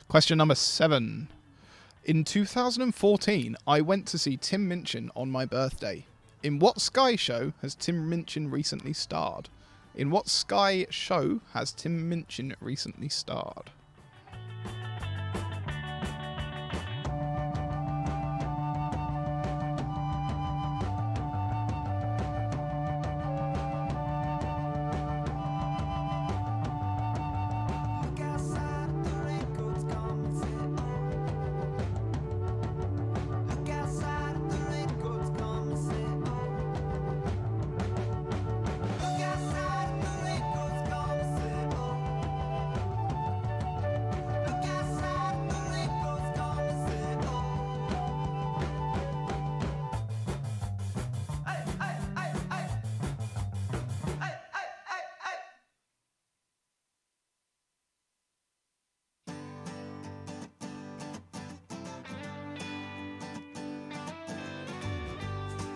Question number 7. In 2014, I went to see Tim Minchin on my birthday. In what Sky show has Tim Minchin recently starred? In what Sky show has Tim Minchin recently starred?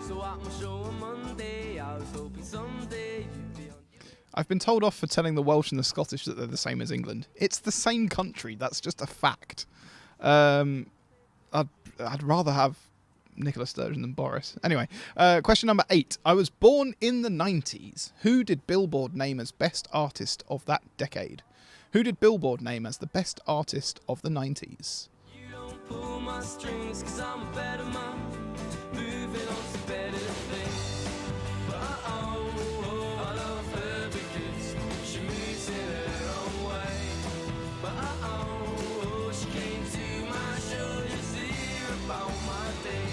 So at my show on Monday, I was hoping someday you'd be on. I've been told off for telling the Welsh and the Scottish that they're the same as England. It's the same country. That's just a fact. I'd rather have Nicola Sturgeon than Boris. Anyway, question number 8. I was born in the 90s. Who did Billboard name as best artist of that decade? Who did Billboard name as the best artist of the 90s? You don't pull my strings, 'cause I'm a better man. Moving on to better things. But I love her because she moves in her own way. But she came to my show just to hear about my day.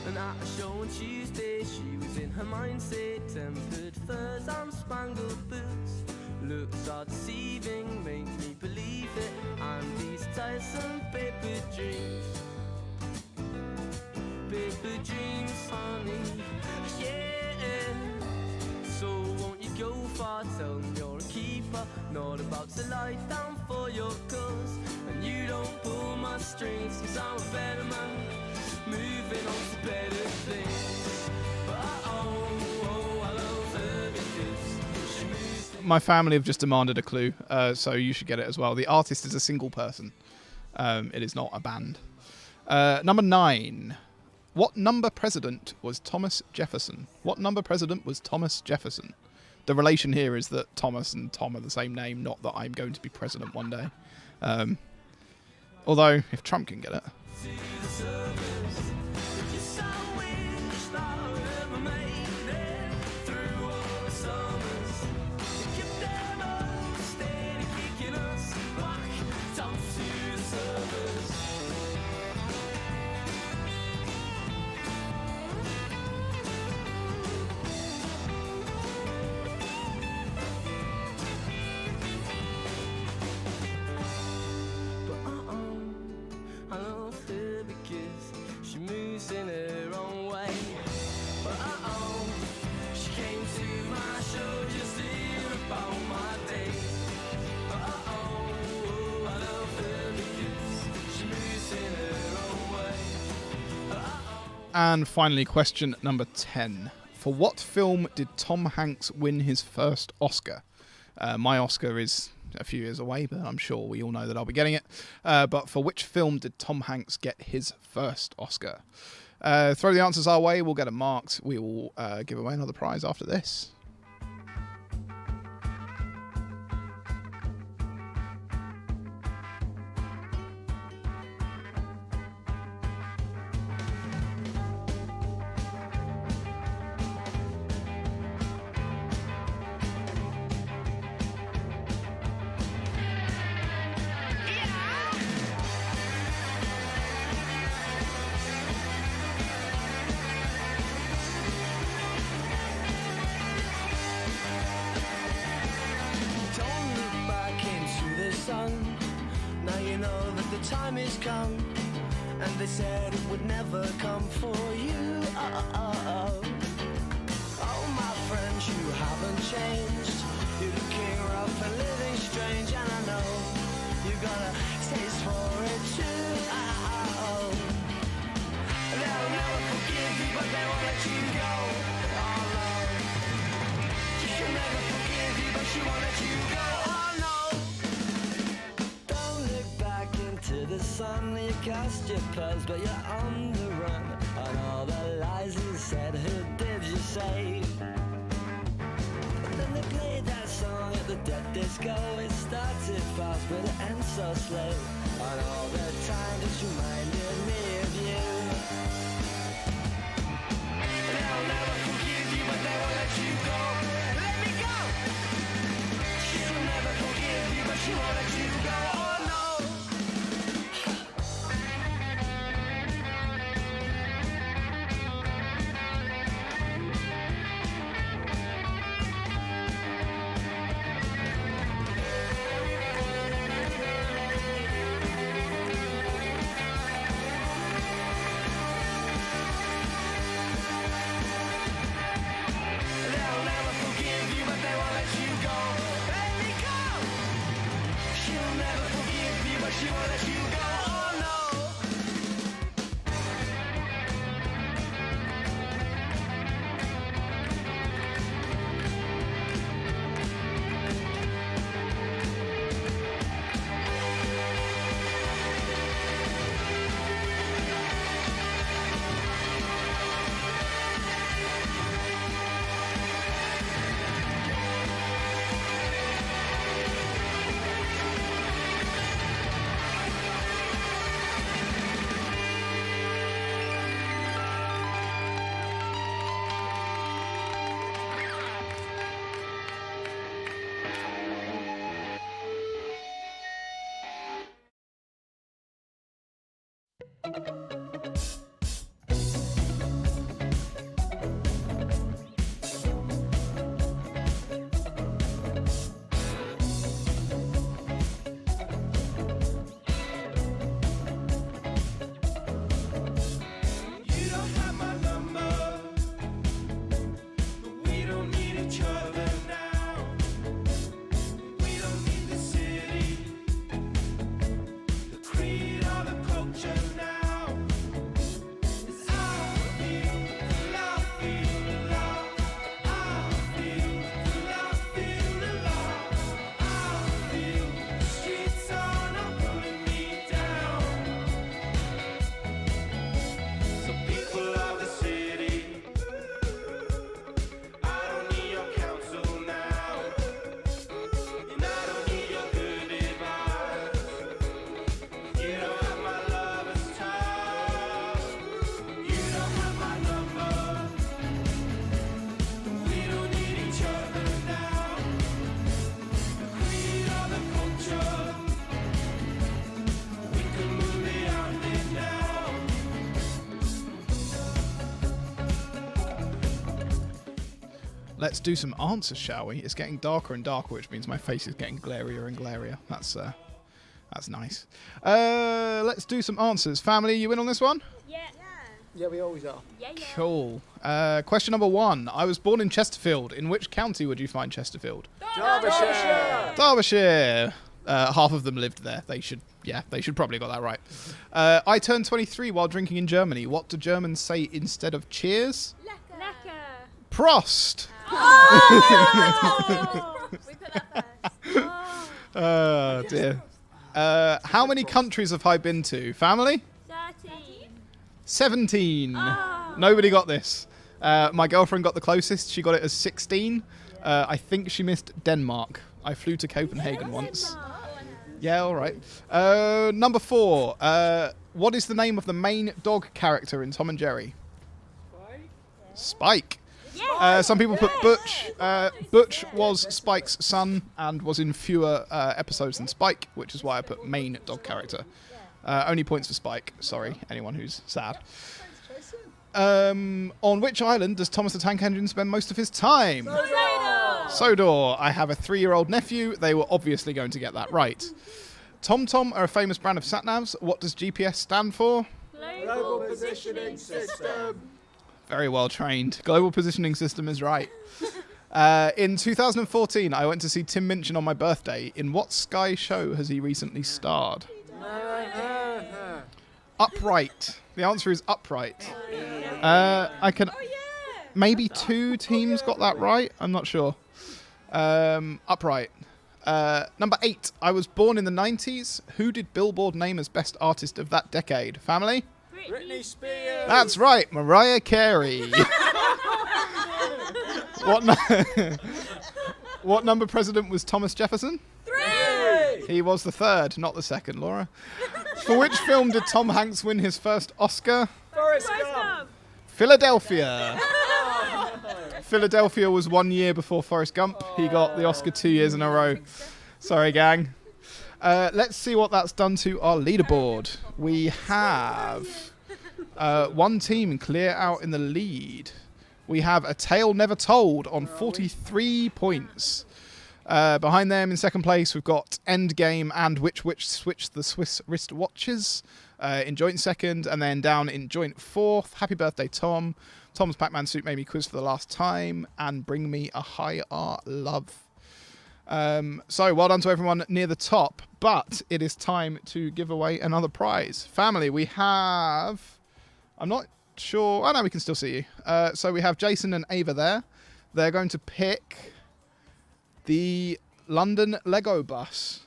And at a show on Tuesday, she was in her mindset. Tempered furs and spangled boots. Looks are deceiving, make me believe it. And these tiresome paper dreams. Paper dreams, honey, yeah. So won't you go far, tell them you're a keeper. Not about to lie down for your cause. And you don't pull my strings, 'cause I'm a better man. Moving on to better things. But I love her because she moves. My family have just demanded a clue, so you should get it as well. The artist is a single person. It is not a band. Number 9. What number president was Thomas Jefferson? What number president was Thomas Jefferson? The relation here is that Thomas and Tom are the same name, not that I'm going to be president one day. Although, if Trump can get it. In her own way. But she came to my show just to hear about my day. But I love her because she moves in her own way. And finally, question number 10. For what film did Tom Hanks win his first Oscar? My Oscar is a few years away, but I'm sure we all know that I'll be getting it. But for which film did Tom Hanks get his first Oscar? Throw the answers our way, we'll get them marked. We will give away another prize after this. Now you know that the time has come, and they said it would never come for you. Oh my friends, you haven't changed. You're looking rough and living strange, and I know you got a taste for it too. They'll never forgive you, but they won't let you go. Oh no, she can never forgive you, but she won't let you go. Oh no. clothes, but you're on the run. And all the lies you said, who did you save? But then they played that song at the dead disco. It started fast, but it ends so slow. And all the time just reminded me of you. They'll never forgive you, but they won't let you go. Let me go! She'll never forgive you, but she won't let you go. Oh no! They'll never forgive you, but they won't let you go. Let me go! She'll never forgive you, but she won't let you go. Oh no! You don't have my number, but we don't need each other now. We don't need the city, the creed or the culture now. 'Cause I feel the love, feel the love. I feel the love, feel the love. I feel the streets are not pulling me down. So people of the city, I don't need your counsel now, and I don't need your good advice. You don't have my lover's touch, you don't have my number. We don't need each other now. The creed or the culture, we can move beyond it now. Let's do some answers, shall we? It's getting darker and darker, which means my face is getting glarier and glarier. That's nice. Let's do some answers. Family, you in on this one? Yeah, we always are. Cool. Question number 1. I was born in Chesterfield. In which county would you find Chesterfield? Derbyshire! Derbyshire. Half of them lived there. They should probably got that right. I turned 23 while drinking in Germany. What do Germans say instead of cheers? Lecker. Prost. We put that first. Oh dear. How many countries have I been to? Family? 13. 17. Nobody got this. My girlfriend got the closest. She got it as 16. I think she missed Denmark. I flew to Copenhagen once. Yeah, all right. Number 4. What is the name of the main dog character in Tom and Jerry? Spike. Some people put Butch. Butch was Spike's son and was in fewer episodes than Spike, which is why I put main dog character. Only points for Spike. Sorry, anyone who's sad. On which island does Thomas the Tank Engine spend most of his time? Sodor. I have a 3-year-old nephew. They were obviously going to get that right. TomTom are a famous brand of sat-navs. What does GPS stand for? Global Positioning System. Very well trained. Global Positioning System is right. In 2014, I went to see Tim Minchin on my birthday. In what Sky show has he recently starred? Upright. The answer is Upright. Maybe 2 teams got that right. I'm not sure. Upright. Number 8. I was born in the 90s. Who did Billboard name as best artist of that decade? Family? Britney Spears. That's right, Mariah Carey. What number president was Thomas Jefferson? 3. He was the 3rd, not the 2nd, Laura. For which film did Tom Hanks win his first Oscar? Forrest Forrest Gump. Gump. Philadelphia. Philadelphia was 1 year before Forrest Gump. He got the Oscar 2 years in a row. Sorry, gang. Let's see what that's done to our leaderboard. We have one team clear out in the lead. We have A Tale Never Told on 43 points. Behind them in second place, we've got Endgame and Which Switch the Swiss Wristwatches in joint second. And then down in joint fourth, Happy Birthday Tom. Tom's Pac-Man Suit Made Me Quiz for the last time. And Bring Me a High Art Love. So well done to everyone near the top. But it is time to give away another prize. Family, we have... I'm not sure... Oh, no, we can still see you. So we have Jason and Ava there. They're going to pick the London Lego bus.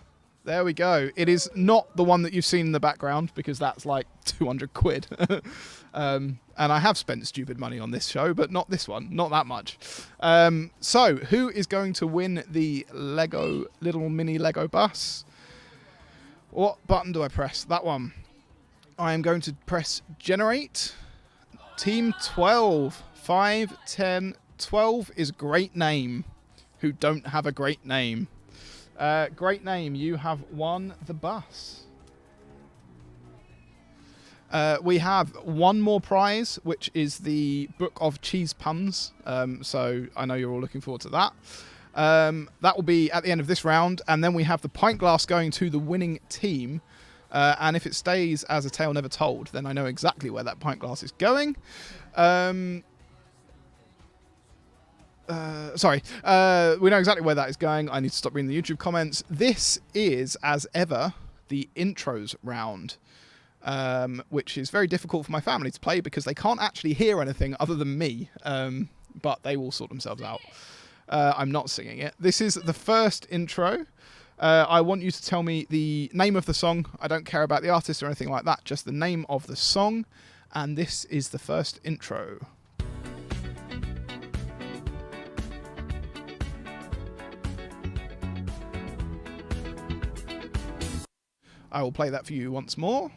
There we go. It is not the one that you've seen in the background because that's like 200 quid. And I have spent stupid money on this show, but not this one. Not that much. So who is going to win the little mini Lego bus? What button do I press? That one. I am going to press generate. Team 12. 5, 10, 12 is great name. Who don't have a great name. Great name, you have won the bus. We have one more prize, which is the Book of Cheese Puns. So I know you're all looking forward to that. That will be at the end of this round. And then we have the pint glass going to the winning team. And if it stays as A Tale Never Told, then I know exactly where that pint glass is going. We know exactly where that is going. I need to stop reading the YouTube comments. This is, as ever, the intros round, which is very difficult for my family to play because they can't actually hear anything other than me, but they will sort themselves out. I'm not singing it. This is the first intro. I want you to tell me the name of the song. I don't care about the artist or anything like that, just the name of the song. And this is the first intro. I will play that for you once more.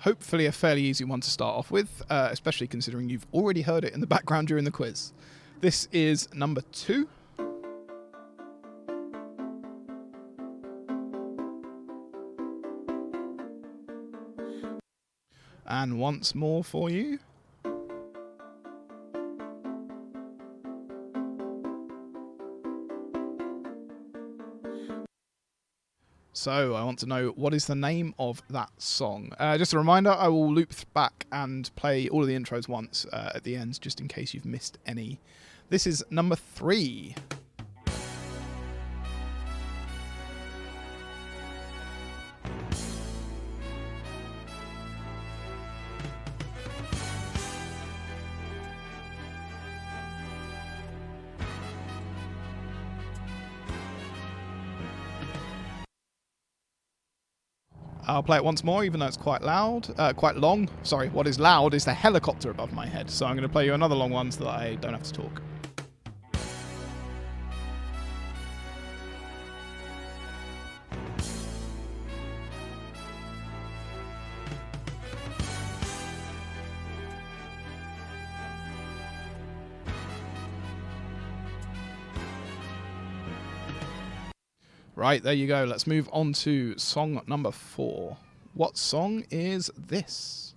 Hopefully a fairly easy one to start off with, especially considering you've already heard it in the background during the quiz. This is number 2. And once more for you. So I want to know, what is the name of that song? Just a reminder, I will loop back and play all of the intros once at the end, just in case you've missed any. This is number 3. I'll play it once more, even though it's quite long. Sorry, what is loud is the helicopter above my head. So I'm going to play you another long one so that I don't have to talk. Right, there you go. Let's move on to song number 4. What song is this?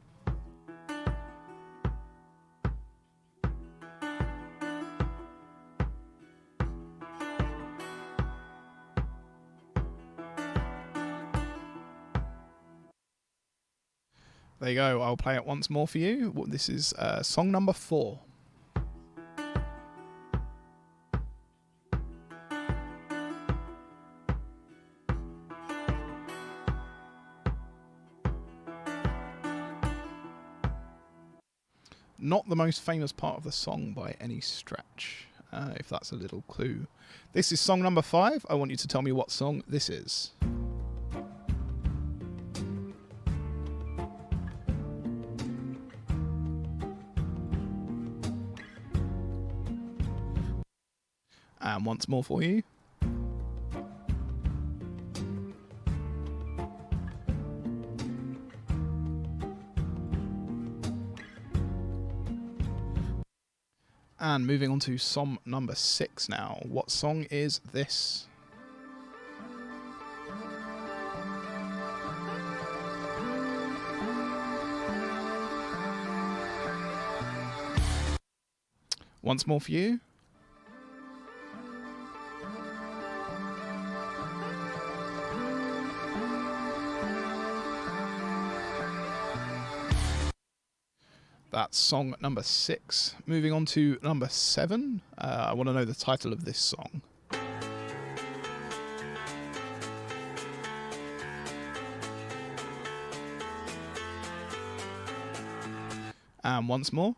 There you go. I'll play it once more for you. This is song number 4. Not the most famous part of the song by any stretch, if that's a little clue. This is song number 5. I want you to tell me what song this is. And once more for you. And moving on to song number 6 now. What song is this? Once more for you. That's song number 6. Moving on to number 7. I want to know the title of this song. And once more.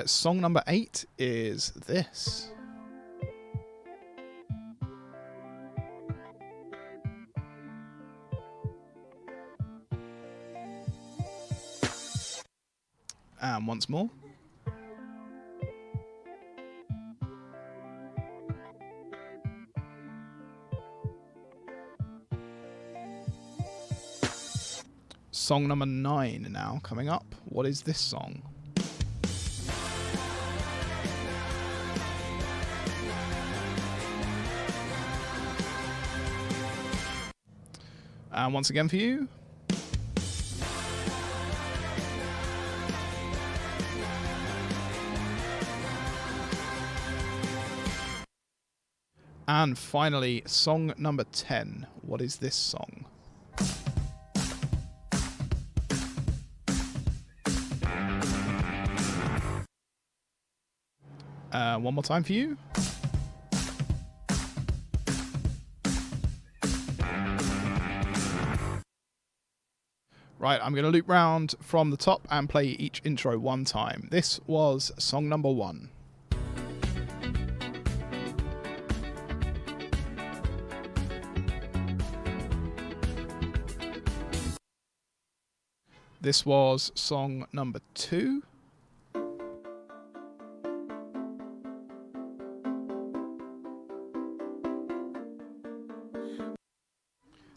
Song number 8 is this. And once more. Song number 9 now coming up. What is this song? And once again for you. And finally, song number 10. What is this song? One more time for you. Right, I'm going to loop round from the top and play each intro one time. This was song number 1. This was song number 2.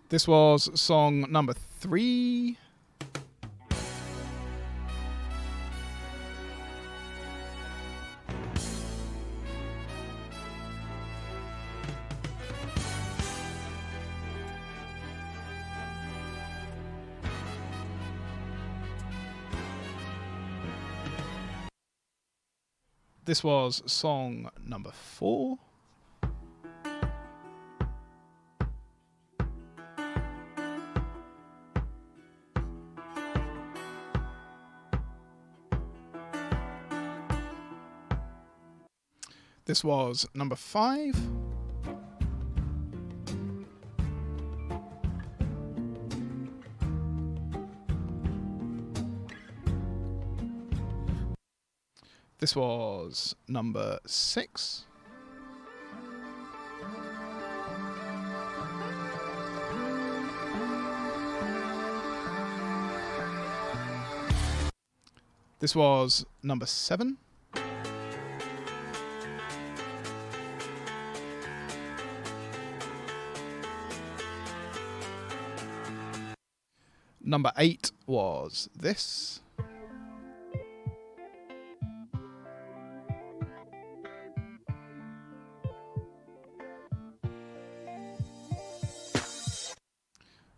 This was song number 3. This was song number 4. This was number 5. This was number 6. This was number 7. Number 8 was this.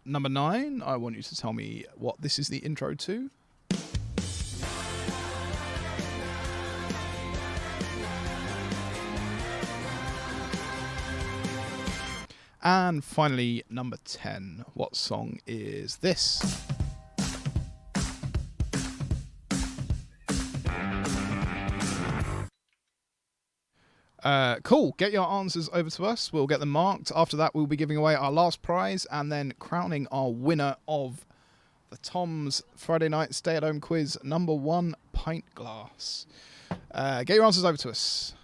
Number 9, I want you to tell me what this is the intro to. And finally, number 10, what song is this? Cool. Get your answers over to us. We'll get them marked. After that, we'll be giving away our last prize and then crowning our winner of the Tom's Friday night stay-at-home quiz number 1 pint glass. Get your answers over to us.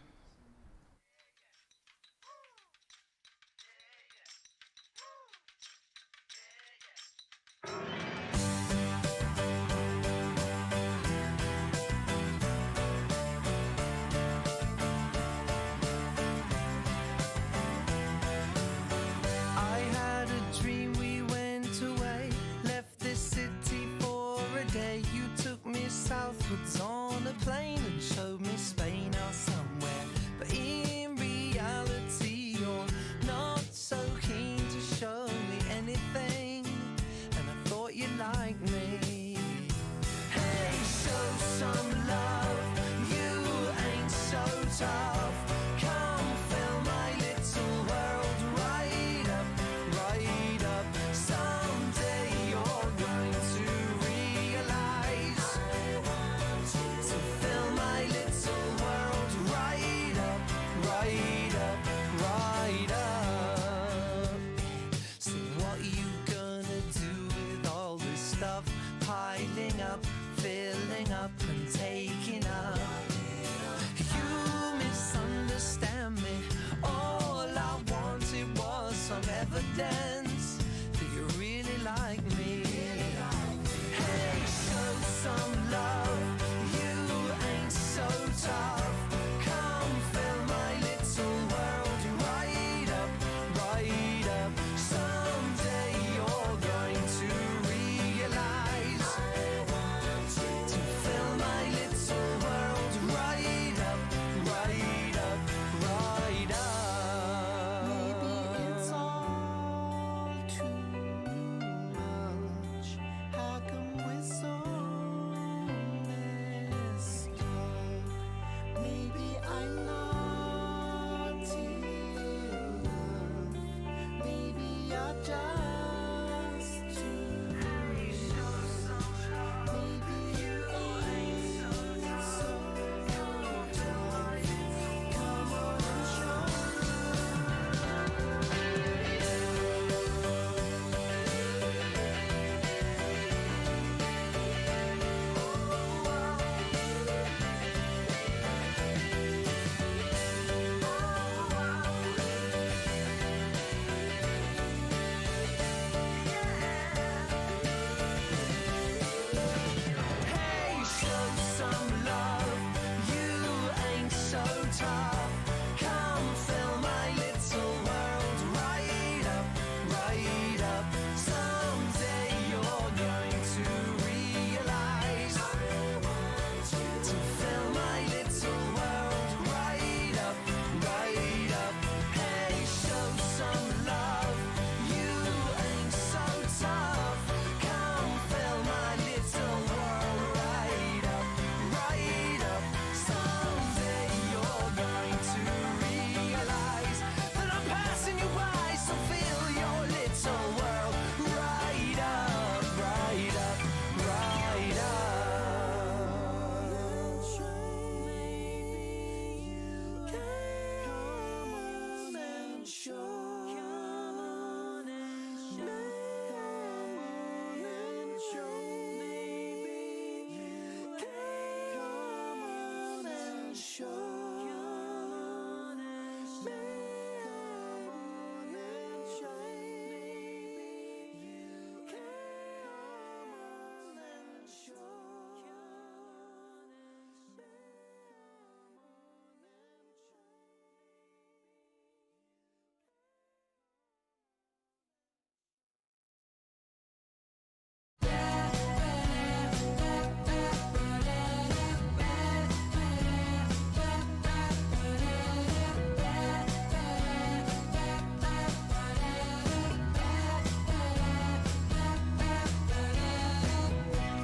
I had a dream, we went away, left this city for a day. You took me southwards on a plane and showed me Spain or somewhere. But in reality, you're not so keen to show me anything, and I thought you liked me. Hey, show some love, you ain't so tough. Come fill my little world right up, right up. Someday you're going to realize. So fill my little world right up, right up, right up. So what you gonna do with all this stuff piling up, filling up and taking up? You misunderstand me. All I wanted was some evidence that you really like me. Hey, show some love, you ain't so tough. Come fill my little world right up, right up. Someday you're going to realize. To fill my little world right up, right up, right up. Maybe it's all too much. How come we're so messed up? Maybe I'm not enough. Maybe you're just too much. Maybe you ain't so tough. Come on and show. Hey, show some love, you ain't so tough. Come fill my little world right up, right up. Someday you're going to realize. To fill my little world right up, right up. Hey, show some love, you ain't so tough. Come fill my little world right up, right up. Someday you're going to realize that I'm passing you by, so fill your little world right up, right up, right up. Maybe you can come on and show. Come on and show. Come on and show. Maybe you can come on and show. Come on and show. Come on and show. Maybe you can come on and show.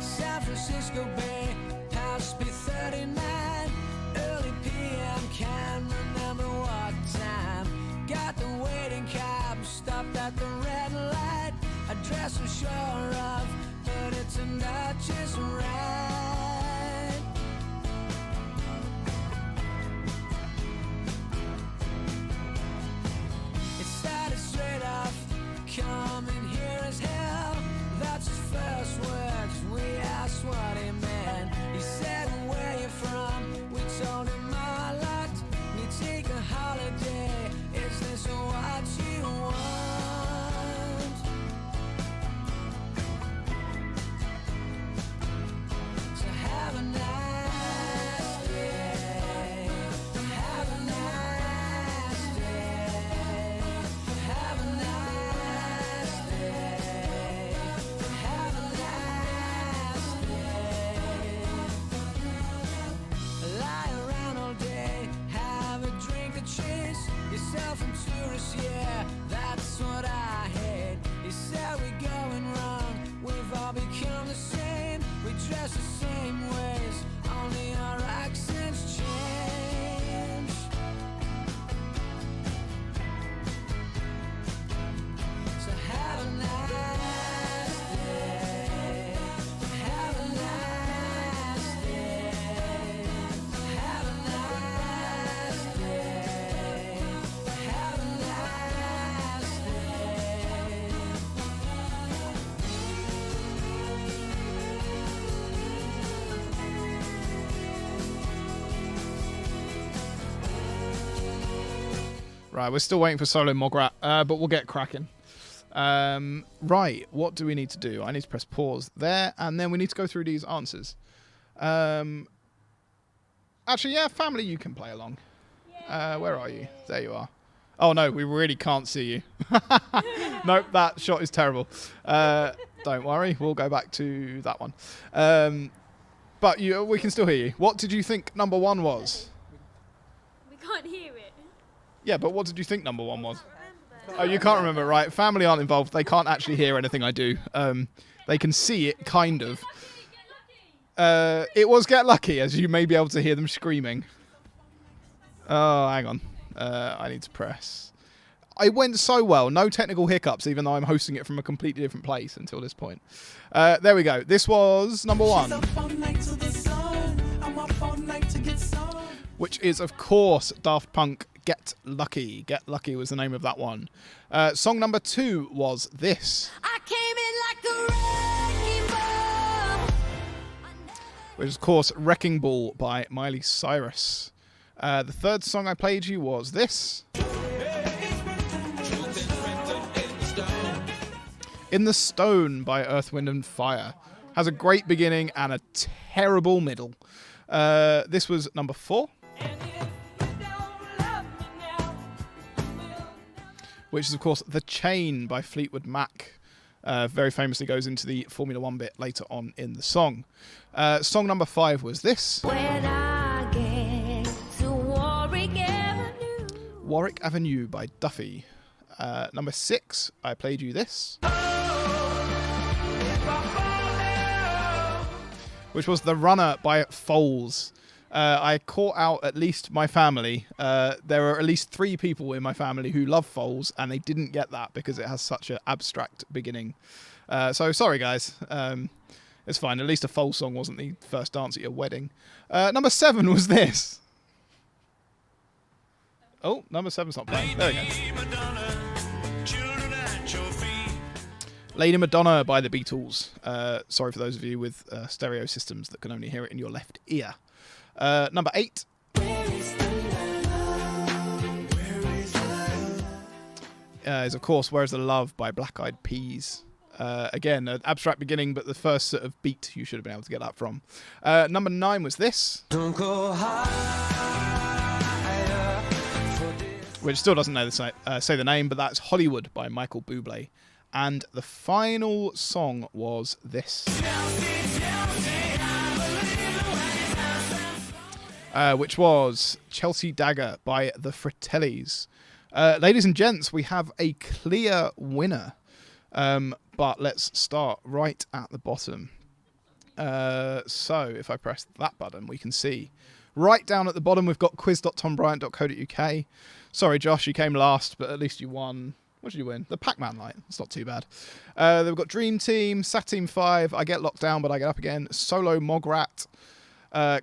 San Francisco Bay, house be 39. Early PM, can't remember what time. Got the waiting cab, stopped at the red light. Address was sure of, but it turned out just right. Right, we're still waiting for Solo Mograt, but we'll get cracking. Right, what do we need to do? I need to press pause there, and then we need to go through these answers. Actually, yeah, family, you can play along. Where are you? There you are. Oh, no, we really can't see you. Nope, that shot is terrible. Don't worry, we'll go back to that one. But we can still hear you. What did you think number 1 was? We can't hear it. Yeah, but what did you think number 1 was? Oh, you can't remember, right? Family aren't involved. They can't actually hear anything I do. They can see it, kind of. It was Get Lucky, as you may be able to hear them screaming. Oh, hang on. I need to press. It went so well. No technical hiccups, even though I'm hosting it from a completely different place until this point. There we go. This was number 1. Which is, of course, Daft Punk, Get Lucky. Get Lucky was the name of that one. Song number 2 was this. I came in like a wrecking ball. Which is, of course, Wrecking Ball by Miley Cyrus. The third song I played you was this. In the Stone by Earth, Wind and Fire. Has a great beginning and a terrible middle. This was number 4. Which is, of course, The Chain by Fleetwood Mac. Very famously goes into the Formula 1 bit later on in the song. Song number 5 was this. When I get to Warwick Avenue by Duffy. Number 6, I played you this. Which was The Runner by Foals. I caught out at least my family. There are at least 3 people in my family who love Foals, and they didn't get that because it has such an abstract beginning. So sorry, guys. It's fine. At least a Foals song wasn't the first dance at your wedding. Number 7 was this. Oh, number 7's not playing. There we go. Lady Madonna by the Beatles. Sorry for those of you with stereo systems that can only hear it in your left ear. Number 8. Is, of course, Where's the Love by Black Eyed Peas. Again, an abstract beginning, but the first sort of beat you should have been able to get that from. Number 9 was this. Don't go Which still doesn't know say the name, but that's Hollywood by Michael Bublé. And the final song was this. Which was Chelsea Dagger by the Fratellis. Ladies and gents, we have a clear winner. But let's start right at the bottom. So if I press that button, we can see right down at the bottom, we've got quiz.tombryant.co.uk. Sorry, Josh, you came last, but at least you won. What did you win? The Pac-Man light. It's not too bad. Then we've got Dream Team, Sat Team 5, I Get Locked Down, but I Get Up Again, Solo Mograt,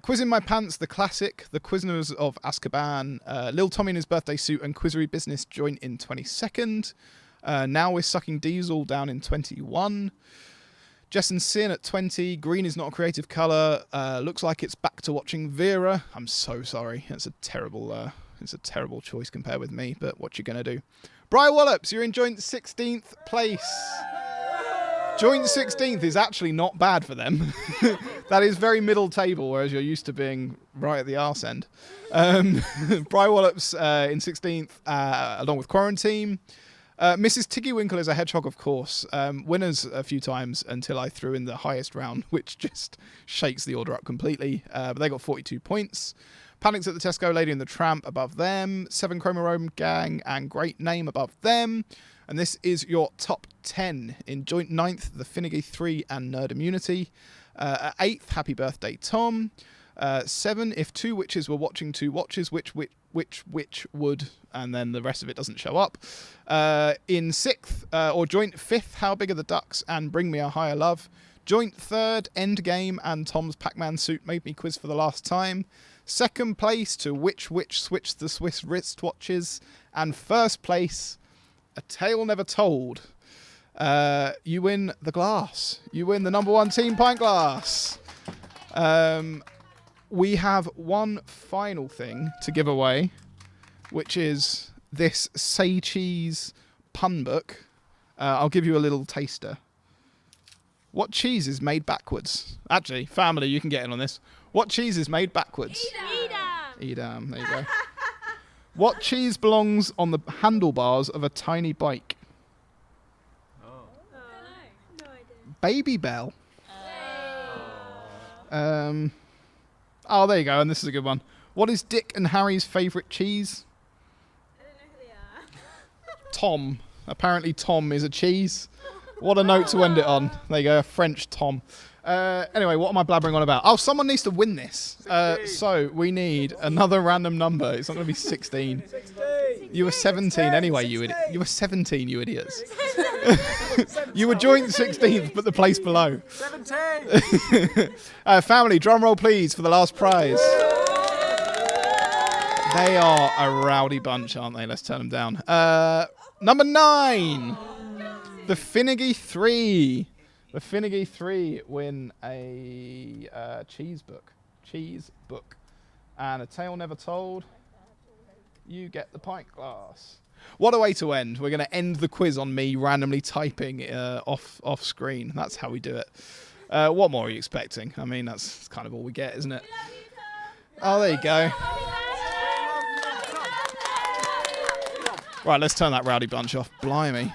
Quiz in My Pants, the classic, The Quizners of Azkaban, Lil Tommy in His Birthday Suit, and Quizzery Business join in 22nd. Now We're Sucking Diesel down in 21. Jess and Sin at 20. Green is not a creative colour. Looks like it's back to watching Vera. I'm so sorry. It's a terrible choice compared with me, but what you gonna do? Briar Wallops, you're in joint 16th place. Joint 16th is actually not bad for them. That is very middle table, whereas you're used to being right at the arse end. Briar Wallops in 16th, along with Quarantine. Mrs. Tiggy Winkle is a hedgehog, of course. Winners a few times until I threw in the highest round, which just shakes the order up completely. But they got 42 points. Panics at the Tesco, Lady and the Tramp above them. 7 Chromorome Gang and Great Name above them. And this is your top 10. In joint 9th, The Finnegan 3 and Nerd Immunity. At 8th, Happy Birthday Tom. 7, If Two Witches Were Watching Two Watches, which would, and then the rest of it doesn't show up. In 6th, or joint 5th, How Big Are the Ducks and Bring Me a Higher Love. Joint 3rd, Endgame and Tom's Pac-Man Suit Made Me Quiz for the Last Time. 2nd place to Which Switch the Swiss Wristwatches. And 1st place, A Tale Never Told. You win the glass. You win the number 1 team pint glass. We have one final thing to give away, which is this Say Cheese pun book. I'll give you a little taster. What cheese is made backwards? Actually, family, you can get in on this. What cheese is made backwards? Edam. There you go. What cheese belongs on the handlebars of a tiny bike? No idea. Baby Bell. Oh, there you go, and this is a good one. What is Dick and Harry's favourite cheese? I don't know who they are. Tom. Apparently Tom is a cheese. What a note to end it on. There you go, a French Tom. Anyway, what am I blabbering on about? Oh, someone needs to win this. So we need another random number. It's not going to be 16. 16. You were 17 anyway, you idiot. You were 17, you idiots. You were joint 16th, but the place below. 17. Family, drum roll please for the last prize. They are a rowdy bunch, aren't they? Let's turn them down. Number 9. The Finnegy 3. The Finnegy 3 win a cheese book. Cheese book. And A Tale Never Told. You get the pint glass. What a way to end. We're going to end the quiz on me randomly typing off screen. That's how we do it. What more are you expecting? I mean, that's kind of all we get, isn't it? Oh, there you go. Right, let's turn that rowdy bunch off. Blimey.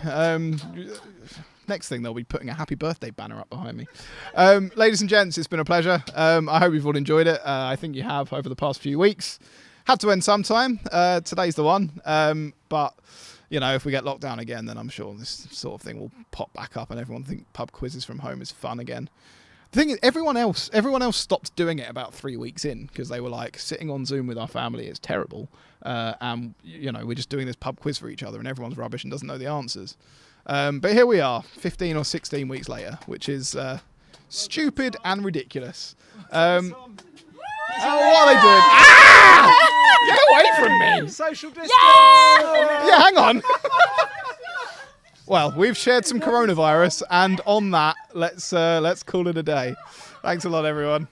Next thing, they'll be putting a happy birthday banner up behind me. Ladies and gents, it's been a pleasure. I hope you've all enjoyed it. I think you have over the past few weeks. Had to end sometime. Today's the one. But, you know, if we get locked down again, then I'm sure this sort of thing will pop back up and everyone think pub quizzes from home is fun again. The thing is, everyone else stopped doing it about 3 weeks in because they were like, sitting on Zoom with our family is terrible. And, you know, we're just doing this pub quiz for each other and everyone's rubbish and doesn't know the answers. But here we are, 15 or 16 weeks later, which is stupid and ridiculous. Oh, what are they doing? Ah! Get away from me! Social distance. Yeah, hang on. Well, we've shared some coronavirus, and on that, let's call it a day. Thanks a lot, everyone.